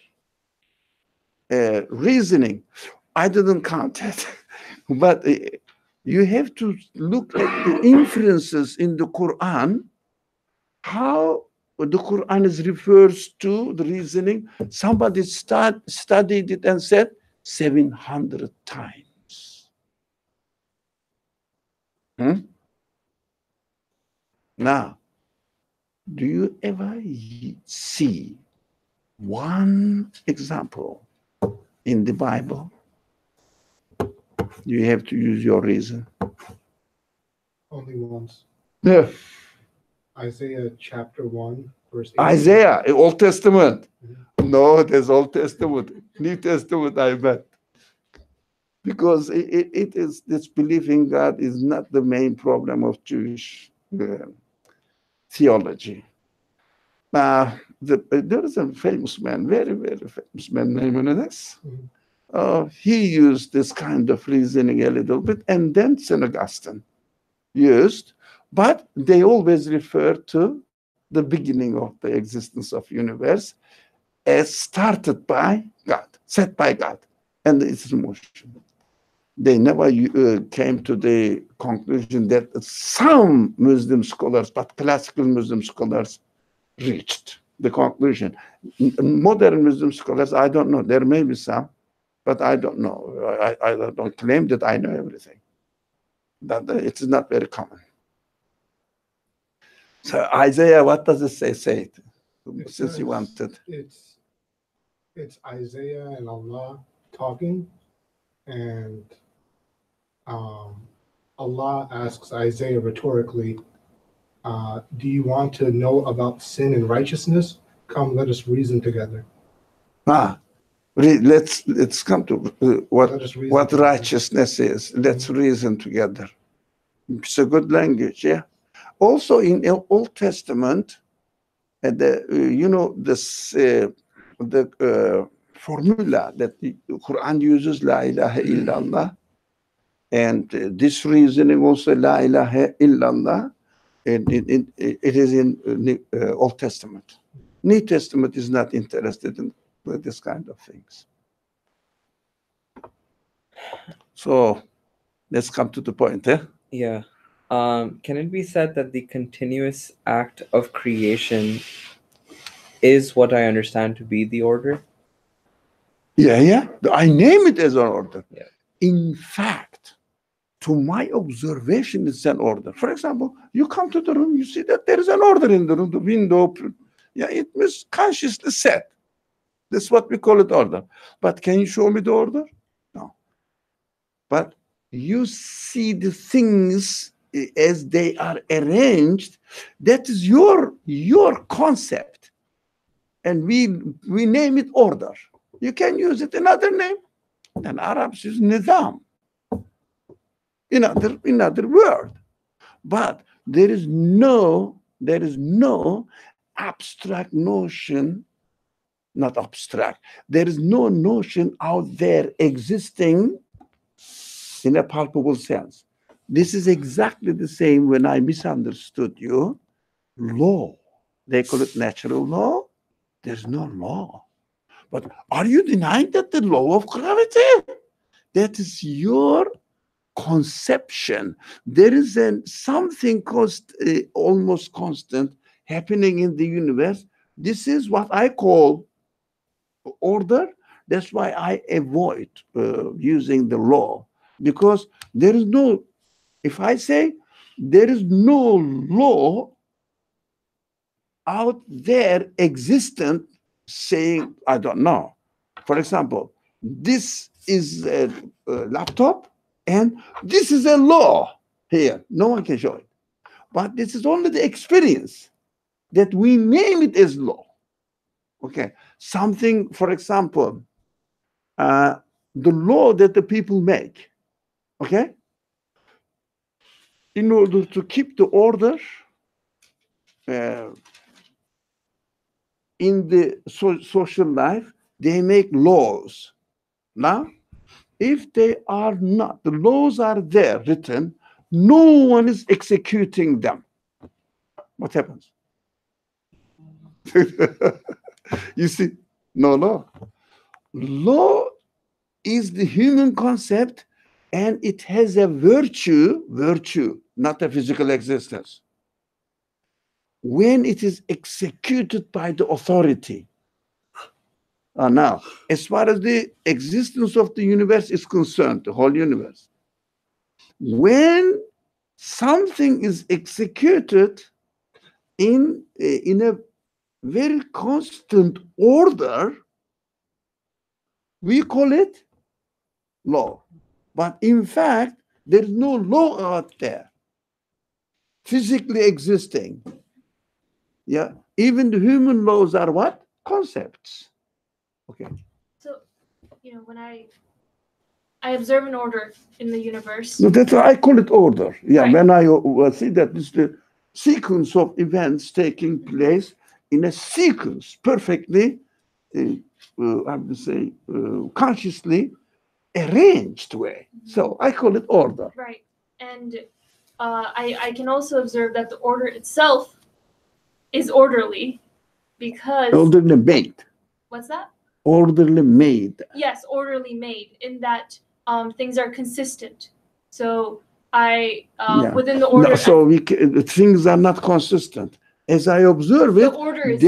reasoning? I didn't count it, but you have to look at the inferences in the Quran, how the Quran is refers to the reasoning. Somebody studied it and said 700 times. Now, do you ever see one example in the Bible? You have to use your reason. Only once. Yeah. Isaiah chapter 1, verse 8. Isaiah, Old Testament. No, there's Old Testament. New Testament, I bet. Because it is, this belief in God is not the main problem of Jewish theology. There is a famous man, very, very famous man, Maimonides. Mhm. He used this kind of reasoning a little bit, and then St. Augustine used, but they always refer to the beginning of the existence of universe as started by God, set by God, and its motion. They never came to the conclusion that some Muslim scholars, but classical Muslim scholars, reached the conclusion. Modern Muslim scholars, I don't know. There may be some, but I don't know. I don't claim that I know everything. That it is not very common. So Isaiah, what does it say? Say it, It since you says wanted. It's Isaiah and Allah talking, and Allah asks Isaiah rhetorically, do you want to know about sin and righteousness? Come, let us reason together. Let's come to Let us reason what together. righteousness is. Let's reason together. It's a good language, yeah. Also in the Old Testament, the formula that the Quran uses, La ilaha illallah, and this reasoning also, La ilaha illallah, and it is in Old Testament. New Testament is not interested in this kind of things. So let's come to the point. Yeah. Can it be said that the continuous act of creation is what I understand to be the order? Yeah. I name it as an order. Yeah. In fact, to my observation, it's an order. For example, you come to the room, you see that there is an order in the room, the window. Yeah, it was consciously set. That's what we call it order. But can you show me the order? No. But you see the things as they are arranged. That is your concept. And we name it order. You can use it another name. And Arabs use nizam. In other word. But there is no abstract notion, not abstract. There is no notion out there existing in a palpable sense. This is exactly the same when I misunderstood you. Law. They call it natural law. There's no law. But are you denying that the law of gravity? That is your conception. There is something almost constant happening in the universe. This is what I call order. That's why I avoid using the law, because there is no, if I say there is no law out there existent saying, I don't know. For example, this is a laptop and this is a law here. No one can show it. But this is only the experience that we name it as law. Okay. Something, for example, the law that the people make. Okay. In order to keep the order in the social life, they make laws. Now, if they are not, the laws are there written, no one is executing them. What happens? You see, no law. Law is the human concept, and it has a virtue, not a physical existence. When it is executed by the authority. Now, as far as the existence of the universe is concerned, the whole universe, when something is executed in a very constant order, we call it law. But in fact, there is no law out there physically existing. Yeah, even the human laws are what? Concepts. Okay. So, when I observe an order in the universe. No, that's why I call it order. Yeah, Right. when I see that this is the sequence of events taking place in a sequence, perfectly, I would say, consciously arranged way. So I call it order. Right. And I can also observe that the order itself is orderly because Orderly made. what's that? Orderly made. Yes, orderly made in that things are consistent. So I Yeah. within the order. No, so things are not consistent. As I observe the it, order is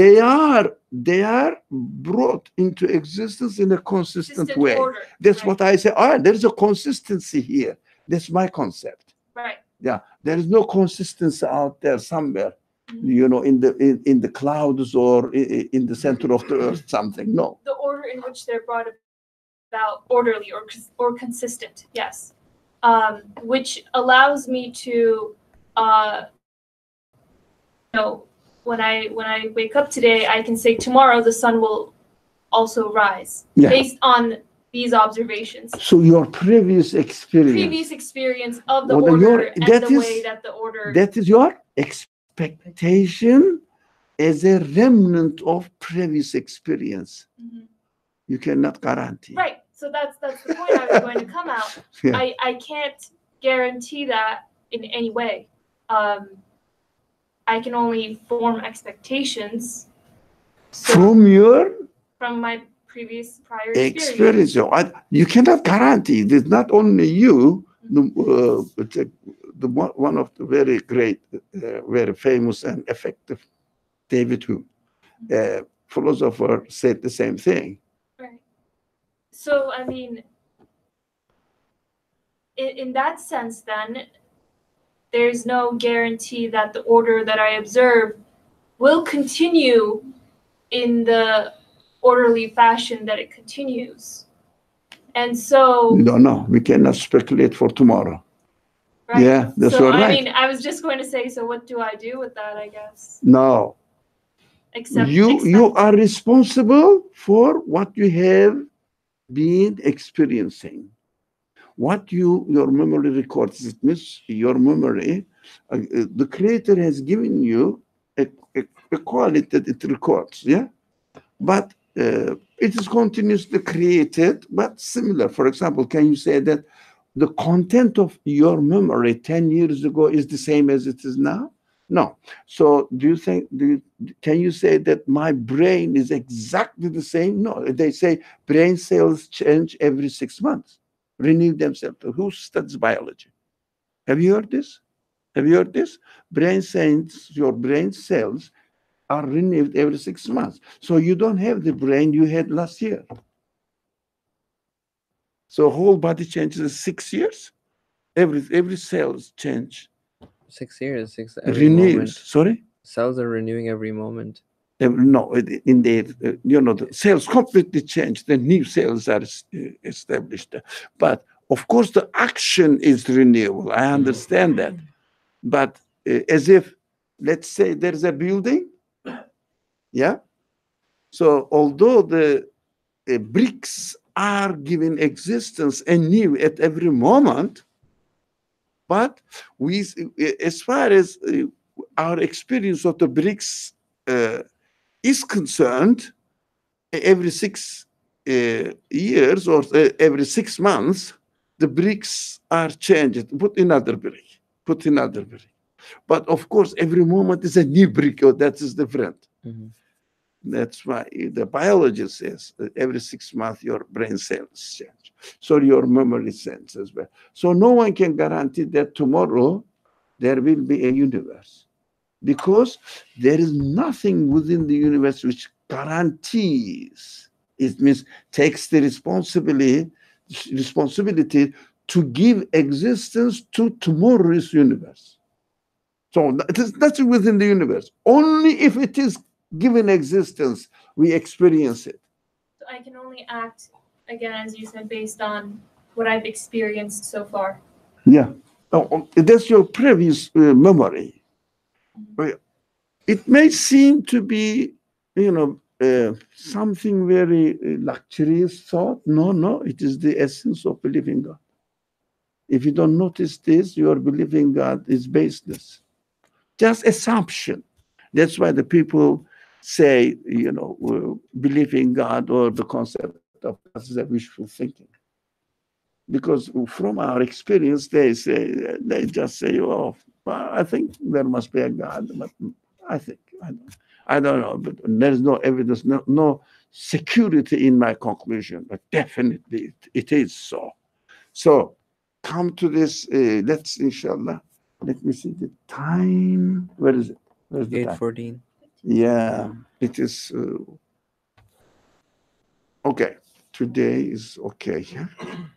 they are brought into existence in a consistent way. order. That's right. what I say. There's a consistency here. That's my concept. Right. Yeah, there is no consistency out there somewhere, Mhm. you know, in the clouds or in the center of the earth, something. No. The order in which they're brought about orderly or consistent. Yes, which allows me to, when I wake up today, I can say tomorrow the sun will also rise Yeah. based on these observations. So your previous experience of the Well, order and that the is- way that the order. that is your expectation as a remnant of previous experience. Mhm. You cannot guarantee. Right. So that's the point I was going to come out. Yeah. I can't guarantee that in any way. I can only form expectations from my prior experience. So you cannot guarantee. It is not only you, one of the very great, very famous and effective David Hume, philosopher, said the same thing. Right. So I mean, in that sense, then there's no guarantee that the order that I observe will continue in the orderly fashion that it continues. And so, No, we cannot speculate for tomorrow. right? Yeah, that's so, all right. I mean, I was just going to say, so what do I do with that, I guess? No, Except you are responsible for what you have been experiencing. What your memory records, it means your memory, the Creator has given you a quality that it records, yeah? But it is continuously created, but similar. For example, can you say that the content of your memory 10 years ago is the same as it is now? No. So can you say that my brain is exactly the same? No. They say brain cells change every 6 months, renew themselves. Who studies biology? Have you heard this? Your brain cells are renewed every 6 months. So you don't have the brain you had last year. So whole body changes in 6 years. Every cells change. 6 years, every Renews. moment. Sorry? Cells are renewing every moment. No, in the cells completely change. The new cells are established. But of course, the action is renewable. I understand that. But as if, let's say there's a building, yeah? So although the bricks are given existence anew at every moment, but as far as our experience of the bricks is concerned, every 6 years or every 6 months, the bricks are changed. Put another brick. But of course, every moment is a new brick. That is different. Mm-hmm. That's why the biology says that every 6 months your brain cells change. So your memory cells as well. So no one can guarantee that tomorrow there will be a universe, because there is nothing within the universe which guarantees. It means takes the responsibility to give existence to tomorrow's universe. So it is nothing within the universe. Only if it is given existence, we experience it. I can only act, again, as you said, based on what I've experienced so far. Yeah. That's your previous memory. It may seem to be, something very luxurious thought. No, it is the essence of believing God. If you don't notice this, your believing God is baseless. Just assumption. That's why the people say, believe in God or the concept of God is a wishful thinking. Because from our experience, they just say, oh, well, I think there must be a God, but I don't know, but there's no evidence, no security in my conclusion, but definitely it is so. So come to this, let's inshallah, let me see the time. Where is it? Where's the time? 8:14. Yeah, it is, okay. Today is okay.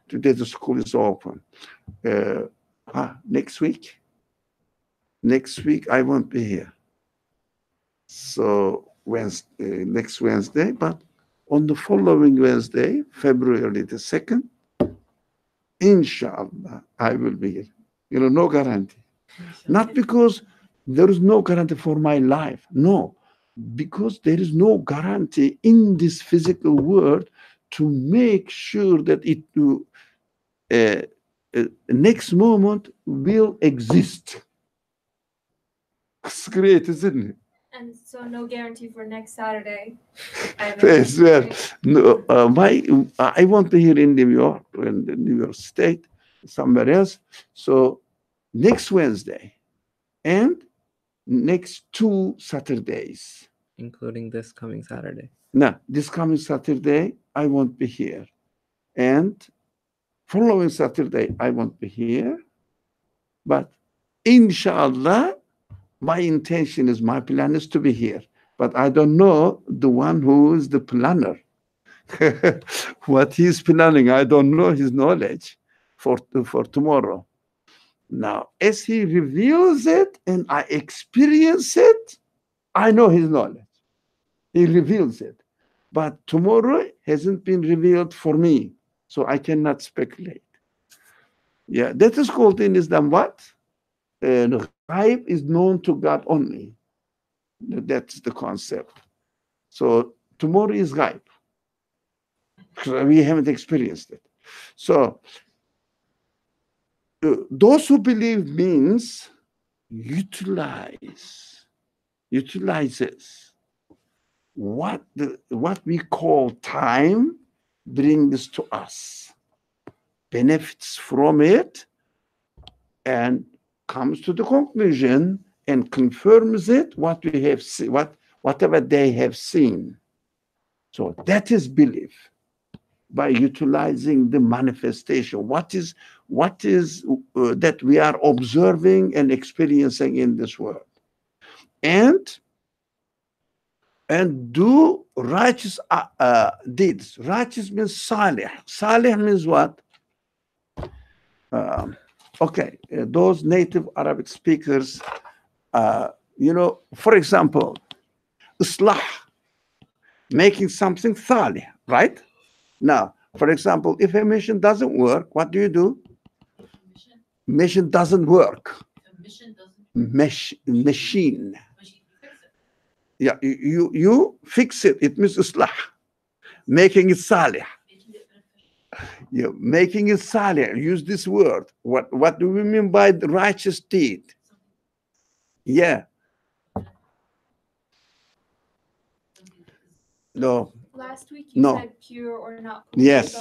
Today the school is open. Next week I won't be here. So next Wednesday, but on the following Wednesday, February the 2nd, inshallah, I will be here. No guarantee. Not because there is no guarantee for my life. No, because there is no guarantee in this physical world to make sure that it next moment will exist. It's great, isn't it? And so no guarantee for next Saturday. Yes, well, no, I won't be here in New York, in the New York State, somewhere else. So next Wednesday and next 2 Saturdays. Including this coming Saturday. No, this coming Saturday, I won't be here. And following Saturday, I won't be here. But inshallah, my intention is, my plan is to be here. But I don't know the one who is the planner. What he's planning, I don't know his knowledge for tomorrow. Now, as he reveals it and I experience it, I know his knowledge. He reveals it. But tomorrow hasn't been revealed for me, so I cannot speculate. Yeah, that is called in Islam what? Ghaib is known to God only. That's the concept. So tomorrow is ghaib. We haven't experienced it. So those who believe means utilizes what we call time brings to us, benefits from it, and comes to the conclusion and confirms it what we have seen, whatever they have seen. So that is belief, by utilizing the manifestation. What is that we are observing and experiencing in this world, and do righteous deeds. Righteous means salih. Salih means what? Okay, those native Arabic speakers, for example, islah, making something salih, right? Now, for example, if a machine doesn't work, what do? Machine doesn't work. Machine. Yeah, you fix it. It means islah, making it salih. Yeah, making it salih. Use this word. What do we mean by the righteous deed? Yeah. No. Last week you said pure or not. Yes.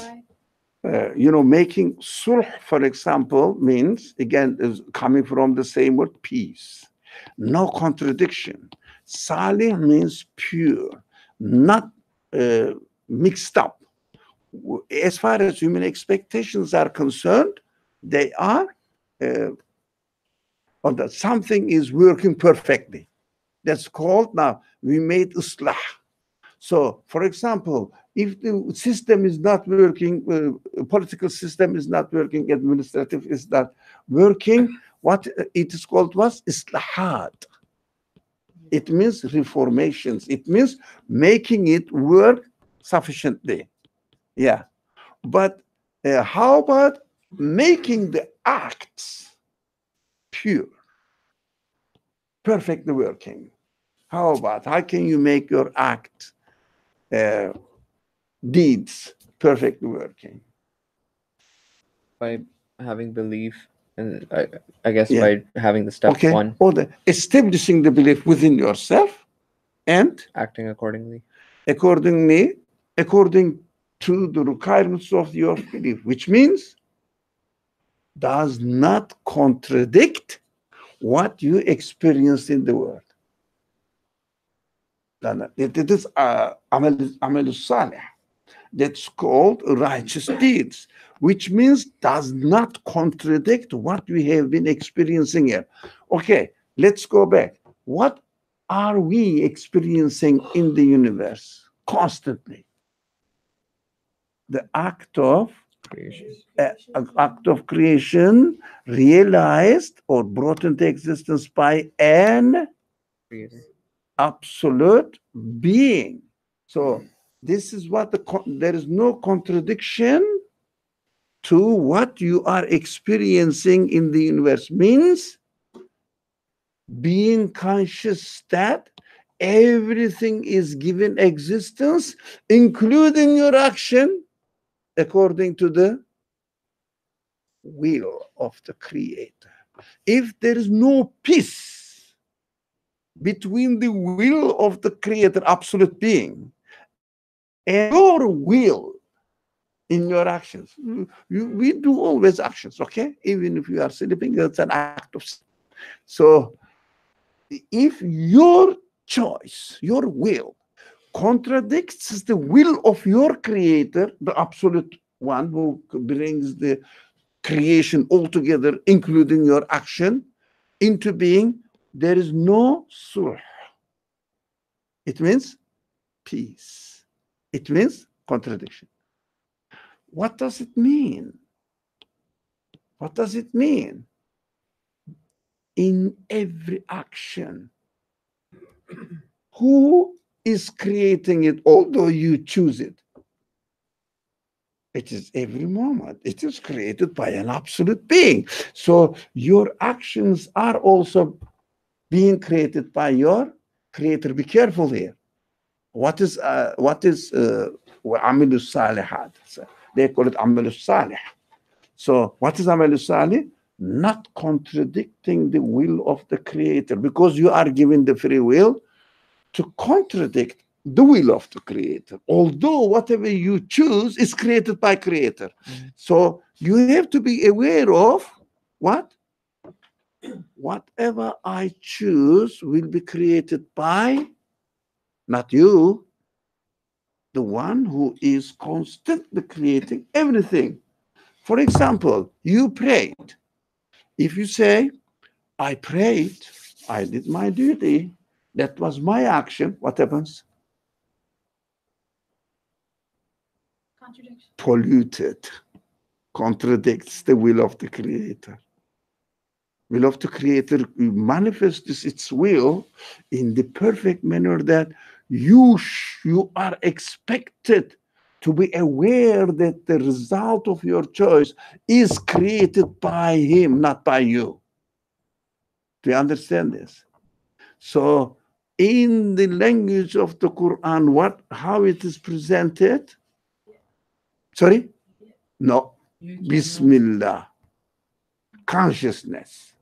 Making sulh, for example, means, again, is coming from the same word, peace. No contradiction. Salih means pure, not mixed up. As far as human expectations are concerned, they are, or that something is working perfectly. That's called, now, we made islah. So, for example, if the system is not working, political system is not working, administrative is not working, what it is called was islahat. It means reformations. It means making it work sufficiently. Yeah. But how about making the acts pure, perfectly working? How can you make your act deeds perfectly working? By having belief, and I guess by having the step one. Or establishing the belief within yourself and acting accordingly. according to the requirements of your belief, which means does not contradict what you experience in the world. It is amal salih. That's called righteous deeds, which means does not contradict what we have been experiencing here. Okay, let's go back. What are we experiencing in the universe constantly? The act of creation realized or brought into existence by an Creator. absolute being. So this is what there is no contradiction to what you are experiencing in the universe. Means being conscious that everything is given existence, including your action, according to the will of the Creator. If there is no peace between the will of the Creator, absolute being, and your will in your actions, we do always actions, okay? Even if you are sleeping, it's an act of sin. So if your choice, your will, contradicts the will of your Creator, the absolute one who brings the creation altogether, including your action, into being, there is no sulh. It means peace. It means contradiction. What does it mean? What does it mean? In every action, who is creating it, although you choose it? It is every moment. It is created by an absolute being. So your actions are also being created by your Creator. Be careful here. What is Amilu Salihat? They call it Amilu Salih. So what is Amilu Salih? Not contradicting the will of the Creator, because you are given the free will to contradict the will of the Creator, although whatever you choose is created by Creator. So you have to be aware of what? Whatever I choose will be created by not you, the one who is constantly creating everything. For example, you prayed. If you say, I prayed, I did my duty, that was my action, what happens? Contradiction. Polluted, contradicts the will of the Creator. Will of the Creator manifests its will in the perfect manner that you are expected to be aware that the result of your choice is created by Him, not by you. Do you understand this? So in the language of the Quran, how it is presented? Sorry? No. Bismillah. Consciousness.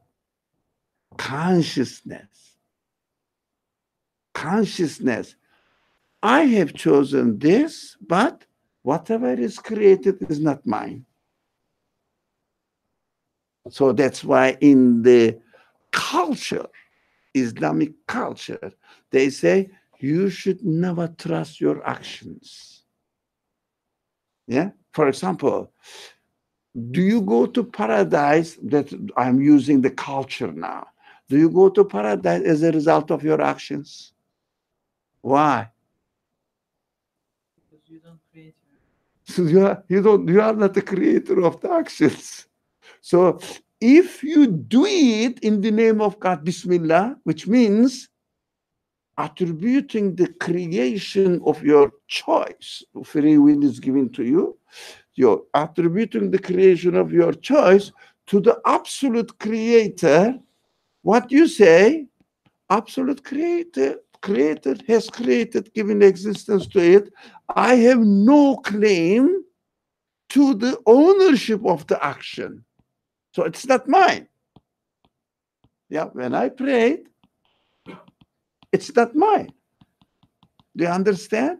I have chosen this, but whatever is created is not mine. So that's why in the culture, Islamic culture, they say you should never trust your actions. Yeah? For example, do you go to paradise? That I'm using the culture now. Do you go to paradise as a result of your actions? Why? Because you don't create You are not the creator of the actions. So if you do it in the name of God, Bismillah, which means attributing the creation of your choice, free will is given to you, you're attributing the creation of your choice to the absolute Creator. What you say, absolute Creator has created, given existence to it. I have no claim to the ownership of the action. So it's not mine. Yeah, when I prayed, it's not mine. Do you understand?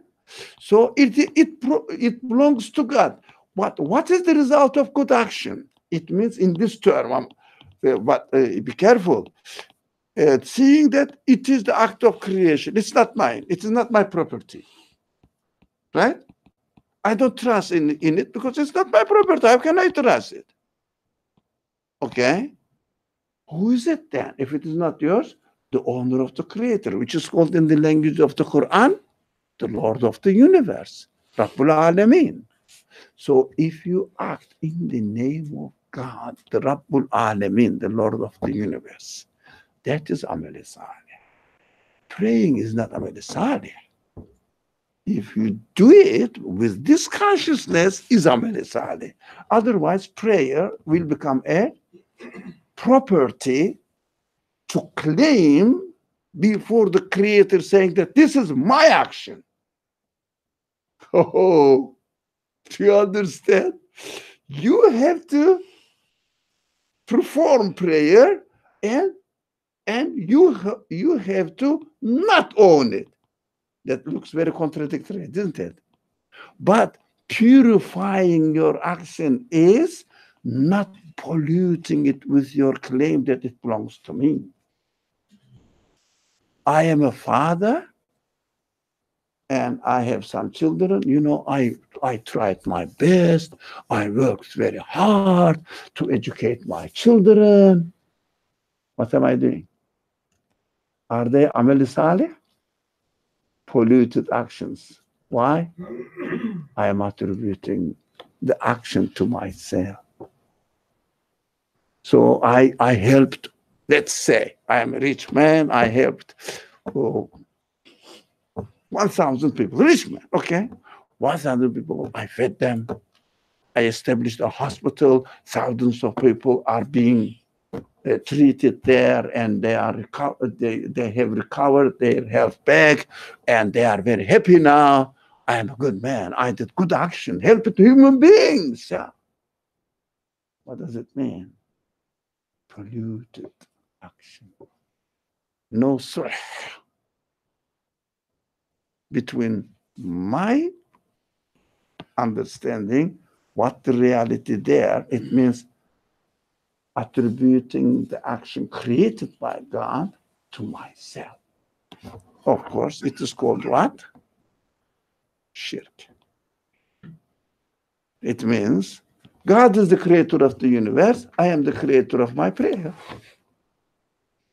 So it belongs to God. What is the result of good action? It means in this term, be careful. Seeing that it is the act of creation. It's not mine. It is not my property. Right? I don't trust in it because it's not my property. How can I trust it? Okay? Who is it then? If it is not yours, the owner of the creator, which is called in the language of the Quran, the Lord of the universe, Rabbul Alameen. So if you act in the name of God, the Rabbul Alameen, the Lord of the universe, that is Amal Salih. Praying is not Amal Salih. If you do it with this consciousness, is Amal Salih. Otherwise, prayer will become a property to claim before the Creator, saying that this is my action. Oh, do you understand? You have to perform prayer and you have to not own it. That looks very contradictory, doesn't it? But purifying your action is not polluting it with your claim that it belongs to me. I am a father and I have some children. You know, I tried my best. I worked very hard to educate my children. What am I doing? Are they Amal Salih? Polluted actions. Why? I am attributing the action to myself. So I helped, let's say, I am a rich man, I helped 1,000 people, rich man, okay? 1,000 people, I fed them. I established a hospital, thousands of people are being treated there, and they have recovered their health back, and they are very happy now. I am a good man. I did good action, helped human beings. Yeah. What does it mean? Polluted action. No sulh between my understanding what the reality there. It means attributing the action created by God to myself. Of course, it is called what? Shirk. It means God is the creator of the universe. I am the creator of my prayer.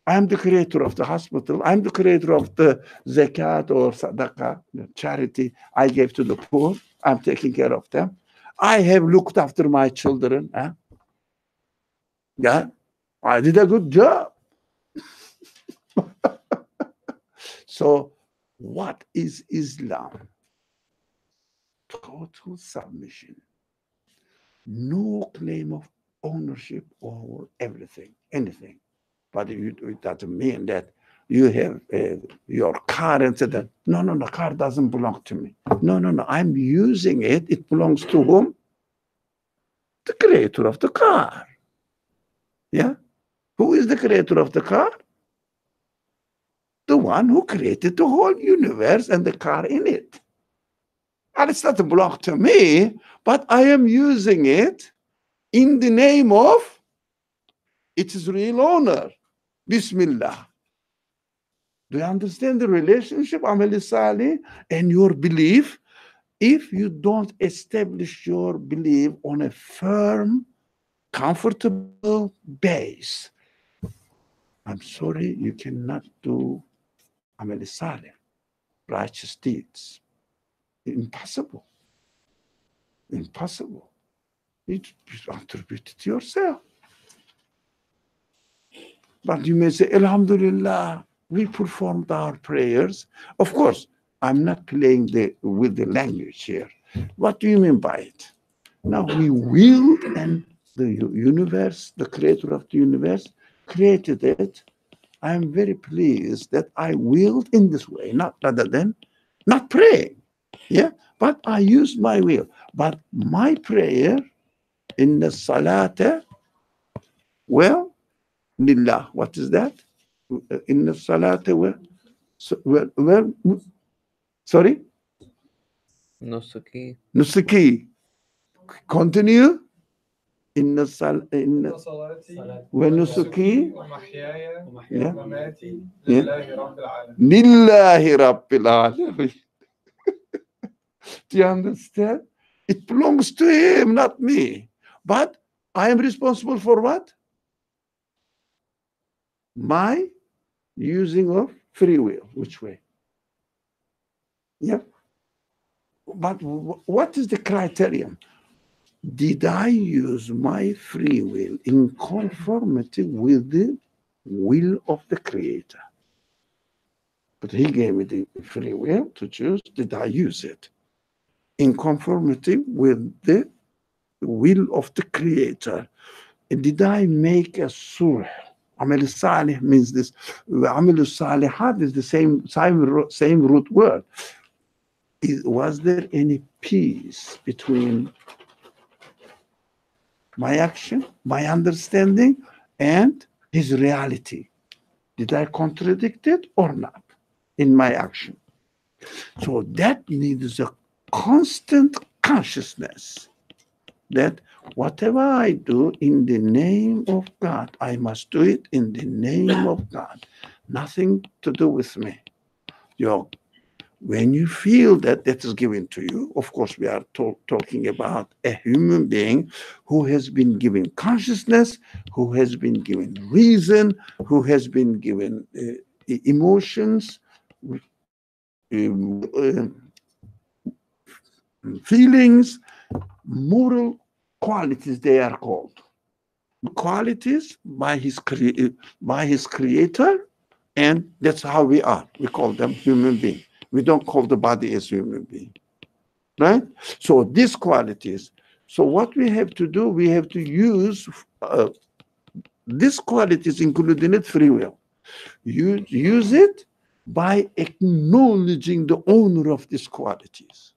I am the creator of the hospital. I am the creator of the zakat or sadaqah, the charity I gave to the poor. I'm taking care of them. I have looked after my children. Yeah, I did a good job. So, what is Islam? Total submission. No claim of ownership over everything, anything. But it doesn't mean that you have your car and say that, no, the car doesn't belong to me. No, I'm using it. It belongs to whom? The creator of the car. Yeah? Who is the creator of the car? The one who created the whole universe and the car in it. And it's not belong to me, but I am using it in the name of its real owner. Bismillah. Do you understand the relationship, Amal Salih, and your belief? If you don't establish your belief on a firm, comfortable base, I'm sorry, you cannot do Amal Salih, righteous deeds. Impossible. Impossible. It's attributed to yourself. But you may say, Alhamdulillah, we performed our prayers. Of course, I'm not playing with the language here. What do you mean by it? Now, we willed, and the universe, the creator of the universe, created it. I'm very pleased that I willed in this way, not rather than not praying. Yeah, but I used my will. But my prayer in the salata, well, lillah. What is that? In the salata, well, Sorry? Nusuki. Nusuki. Continue. إن صلاتي ونسكي ومحياي Yeah. ومماتي Yeah. لله رب العالمين. لله رب العالمين. Do you understand? It belongs to him, not me. But I am responsible for what? My using of free will. Which way? Yeah. But what is the criterion? Did I use my free will in conformity with the will of the Creator? But he gave me the free will to choose. Did I use it in conformity with the will of the Creator? And did I make a sulh? Amal salih means this. Amal salihat is the same root word. Was there any peace between my action, my understanding, and his reality? Did I contradict it or not in my action? So that needs a constant consciousness that whatever I do in the name of God, I must do it in the name of God. Nothing to do with me. When you feel that is given to you, of course, we are talking about a human being who has been given consciousness, who has been given reason, who has been given emotions, feelings, moral qualities, they are called. Qualities by his creator, and that's how we are. We call them human beings. We don't call the body as human being, right? So these qualities. So what we have to do, we have to use these qualities, including it free will. You use it by acknowledging the owner of these qualities.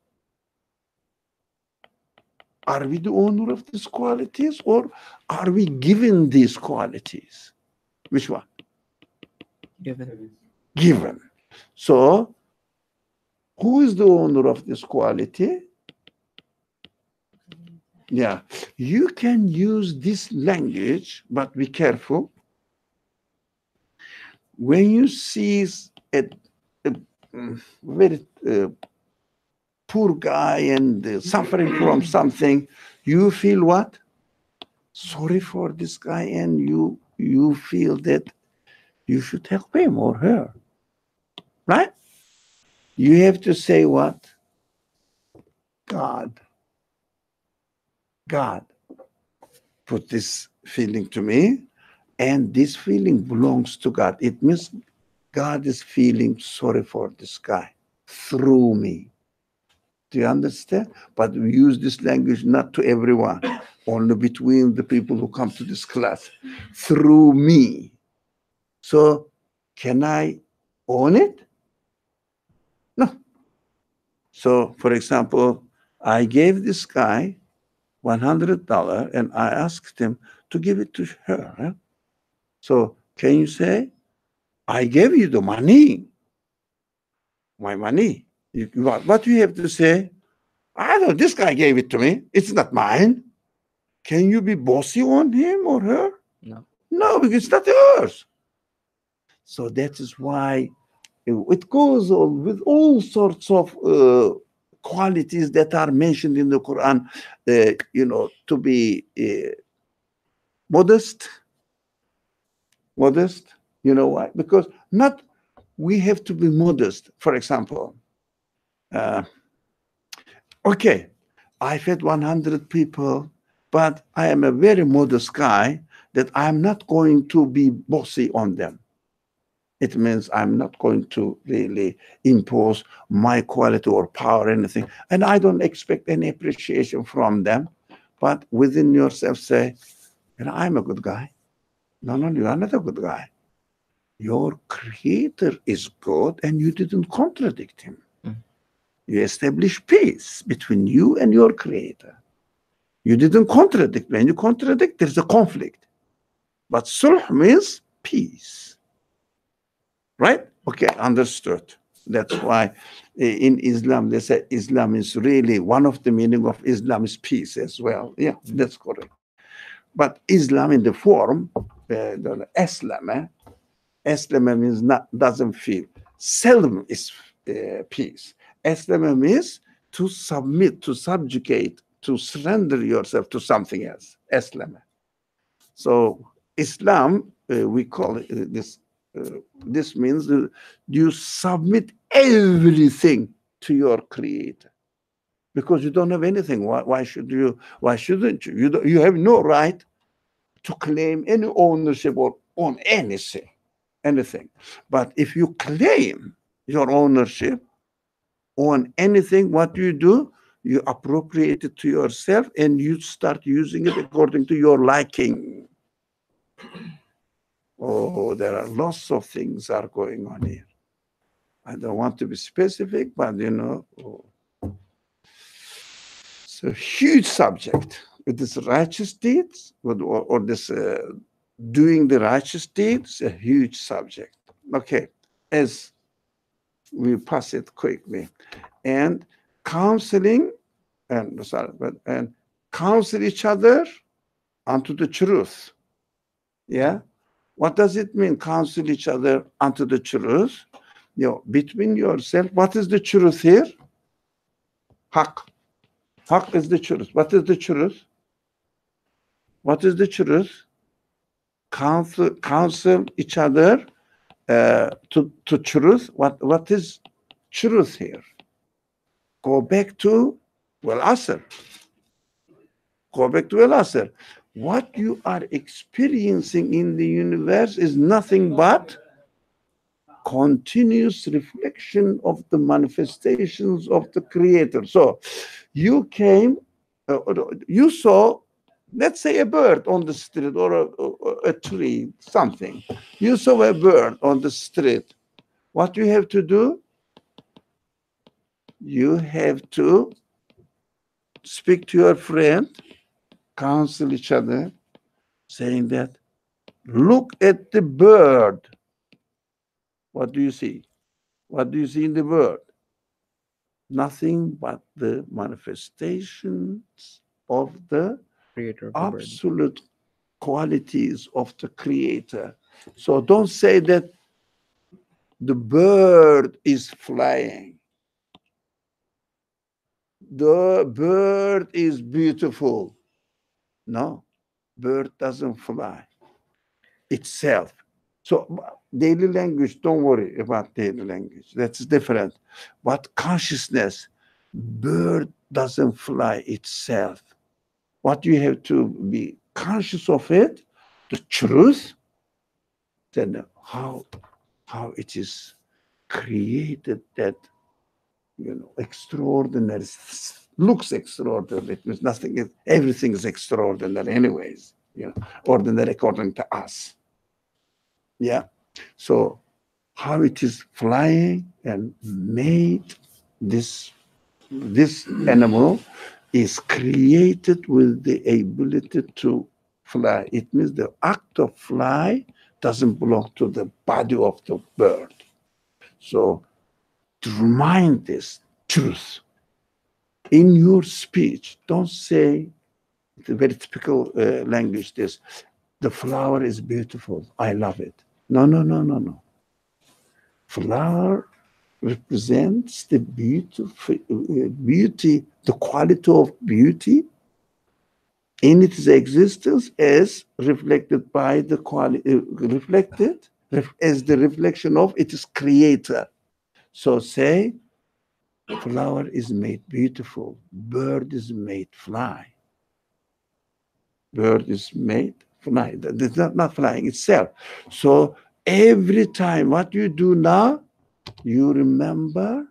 Are we the owner of these qualities, or are we given these qualities? Which one? Given. Given. So who is the owner of this quality? Yeah, you can use this language, but be careful. When you see a very poor guy and suffering from something, you feel what? Sorry for this guy, and you feel that you should help him or her, right? You have to say what? God put this feeling to me, and this feeling belongs to God. It means God is feeling sorry for this guy through me. Do you understand? But we use this language not to everyone, only between the people who come to this class. Through me. So can I own it? No. So, for example, I gave this guy $100 and I asked him to give it to her. Right? So can you say, I gave you the money, my money. What do you have to say? I don't know, this guy gave it to me. It's not mine. Can you be bossy on him or her? No. No, because it's not yours. So that is why it goes on with all sorts of qualities that are mentioned in the Quran, to be modest. Modest, you know why? Because we have to be modest. For example, okay, I fed 100 people, but I am a very modest guy that I'm not going to be bossy on them. It means I'm not going to really impose my quality or power or anything. And I don't expect any appreciation from them. But within yourself say, I'm a good guy. No, you are not a good guy. Your creator is good and you didn't contradict him. You establish peace between you and your creator. You didn't contradict. When you contradict, there's a conflict. But sulh means peace. Right? Okay, understood. That's why in Islam, they say Islam is really, one of the meaning of Islam is peace as well. Yeah, that's correct. But Islam in the form, the Islam, Islam means doesn't feel. Seldom is peace. Islam means to submit, to subjugate, to surrender yourself to something else. Islam. So Islam, we call it this. This means you submit everything to your Creator, because you don't have anything. Why should you? Why shouldn't you? You have no right to claim any ownership or own anything. But if you claim your ownership on anything, what do? You appropriate it to yourself and you start using it according to your liking. Oh, there are lots of things are going on here. I don't want to be specific, but it's a huge subject. With this righteous deeds, or this doing the righteous deeds, a huge subject. Okay, as we pass it quickly, and counseling, and counsel each other unto the truth. Yeah. What does it mean, counsel each other unto the truth? Between yourself, what is the truth here? Haq. Haq is the truth. What is the truth? What is the truth? Counsel each other to truth. What is truth here? Go back to Al-Asr. Go back to Al-Asr. What you are experiencing in the universe is nothing but continuous reflection of the manifestations of the Creator. So you came, you saw, let's say, a bird on the street, or a tree, something. You saw a bird on the street. What you have to do? You have to speak to your friend, counsel each other, saying that, look at the bird. What do you see? What do you see in the bird? Nothing but the manifestations of the Creator of the absolute qualities of the Creator. So don't say that the bird is flying. The bird is beautiful. No, bird doesn't fly itself. So daily language, don't worry about daily language. That's different. But consciousness, bird doesn't fly itself. What you have to be conscious of it, the truth, then how it is created, that extraordinary, looks extraordinary. It means nothing, everything is extraordinary anyways, ordinary according to us. Yeah. So how it is flying and made, this animal is created with the ability to fly. It means the act of fly doesn't belong to the body of the bird. So to remind this truth in your speech, don't say the very typical language, this, the flower is beautiful, I love it. No. Flower represents the beauty, the quality of beauty in its existence as reflected by the quality, as the reflection of its Creator. So say, flower is made beautiful, bird is made fly. Bird is made fly. It's not flying itself. So every time, what you do now, you remember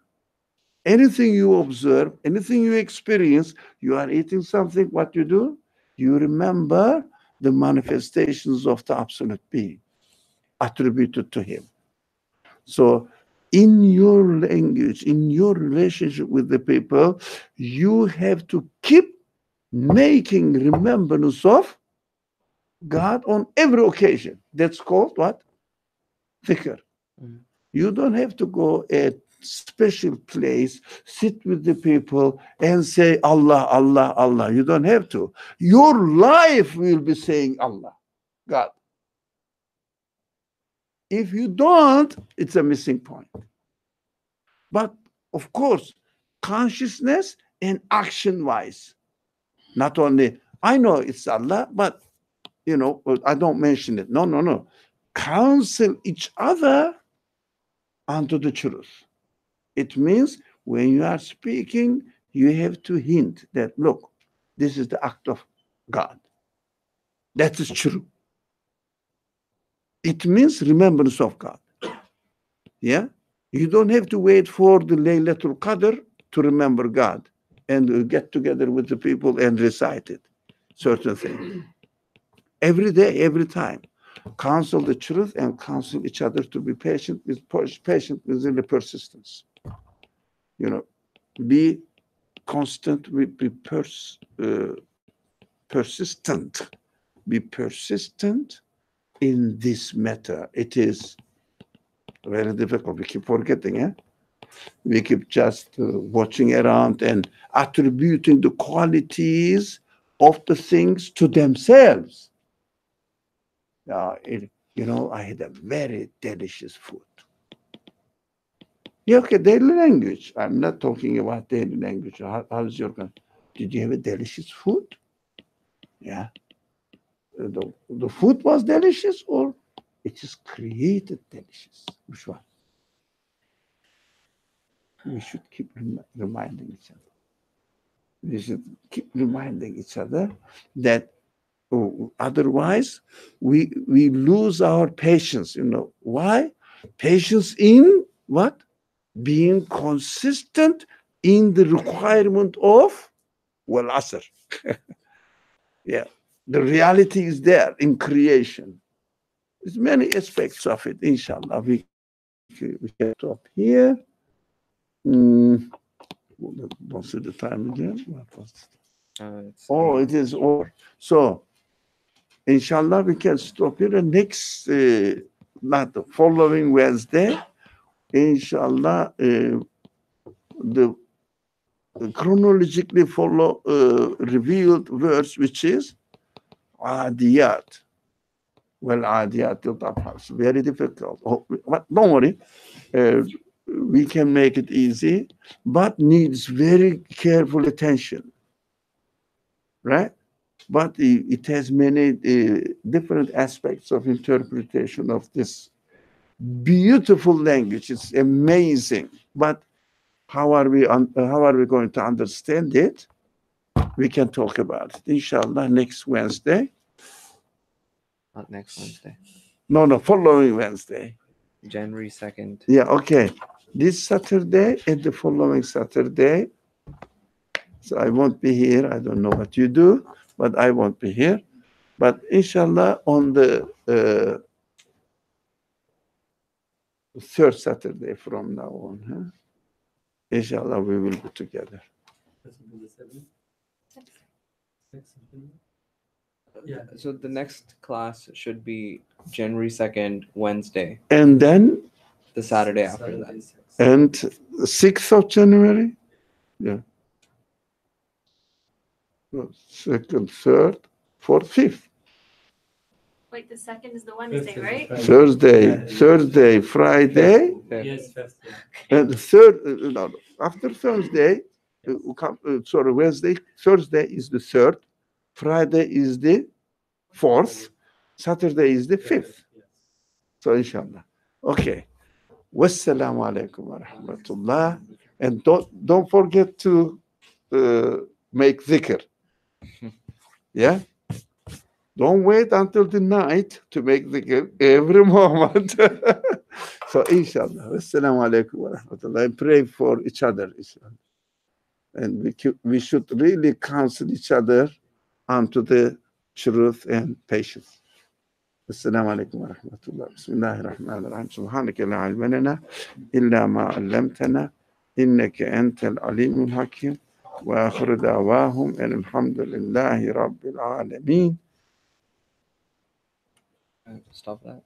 anything you observe, anything you experience, you are eating something, what you do? You remember the manifestations of the absolute being attributed to him. So in your language, in your relationship with the people, you have to keep making remembrance of God on every occasion. That's called what? Dhikr. You don't have to go at special place, sit with the people and say Allah, Allah, Allah. You don't have to. Your life will be saying Allah, God. If you don't, it's a missing point. But of course, consciousness and action-wise, not only, I know it's Allah, but I don't mention it. No. Counsel each other unto the truth. It means when you are speaking, you have to hint that, look, this is the act of God. That is true. It means remembrance of God. Yeah? You don't have to wait for the Laylatul Qadr to remember God and get together with the people and recite it, certain things. Every day, every time. Counsel the truth and counsel each other to be patient within the persistence. Be constant, be persistent. Be persistent in this matter. It is very difficult. We keep forgetting, eh? We keep just watching around and attributing the qualities of the things to themselves. I had a very delicious food. Yeah, okay, daily language. I'm not talking about daily language. How's your country? Did you have a delicious food? Yeah. The food was delicious, or it is created delicious? Which one? We should keep reminding each other. We should keep reminding each other that otherwise we lose our patience. Why? Patience in what? Being consistent in the requirement of asr. Yeah, the reality is there in creation. There's many aspects of it. Inshallah, we can stop here. Don't see the time again. What was it? It is over. So, inshallah, we can stop here. Next, not the following Wednesday, inshallah, the chronologically follow revealed verse, which is Adiyat. Adiyat, it's very difficult. But don't worry, we can make it easy, but needs very careful attention, right? But it has many different aspects of interpretation of this beautiful language. It's amazing. But how are we going to understand it? We can talk about it, inshallah, next Wednesday. Not next Wednesday. No, following Wednesday. January 2nd. Yeah, okay. This Saturday and the following Saturday. So I won't be here. I don't know what you do, but I won't be here. But inshallah, on the third Saturday from now on, inshallah, we will be together. Yeah. So the next class should be January 2nd, Wednesday. And then the Saturday after that. And 6th of January? Yeah. 2nd, 3rd, 4th, 5th. Wait, the 2nd is the Wednesday, right? Thursday, Friday. Yes, first. And the third, after Thursday, Wednesday, Thursday is the 3rd, Friday is the 4th, Saturday is the 5th. So inshallah. Okay. Wassalamu alaikum wa rahmatullah. And don't forget to make dhikr. Yeah? Don't wait until the night to make dhikr every moment. So inshallah. Wassalamu alaikum wa rahmatullah. And pray for each other. And we should really counsel each other onto the truth and patience. السلام عليكم ورحمة الله. بسم الله الرحمن الرحيم. سبحانك لا علم لنا إلا ما علمتنا إنك أنت العليم الحكيم. وآخر دعواهم أن الحمد لله رب العالمين. Stop that.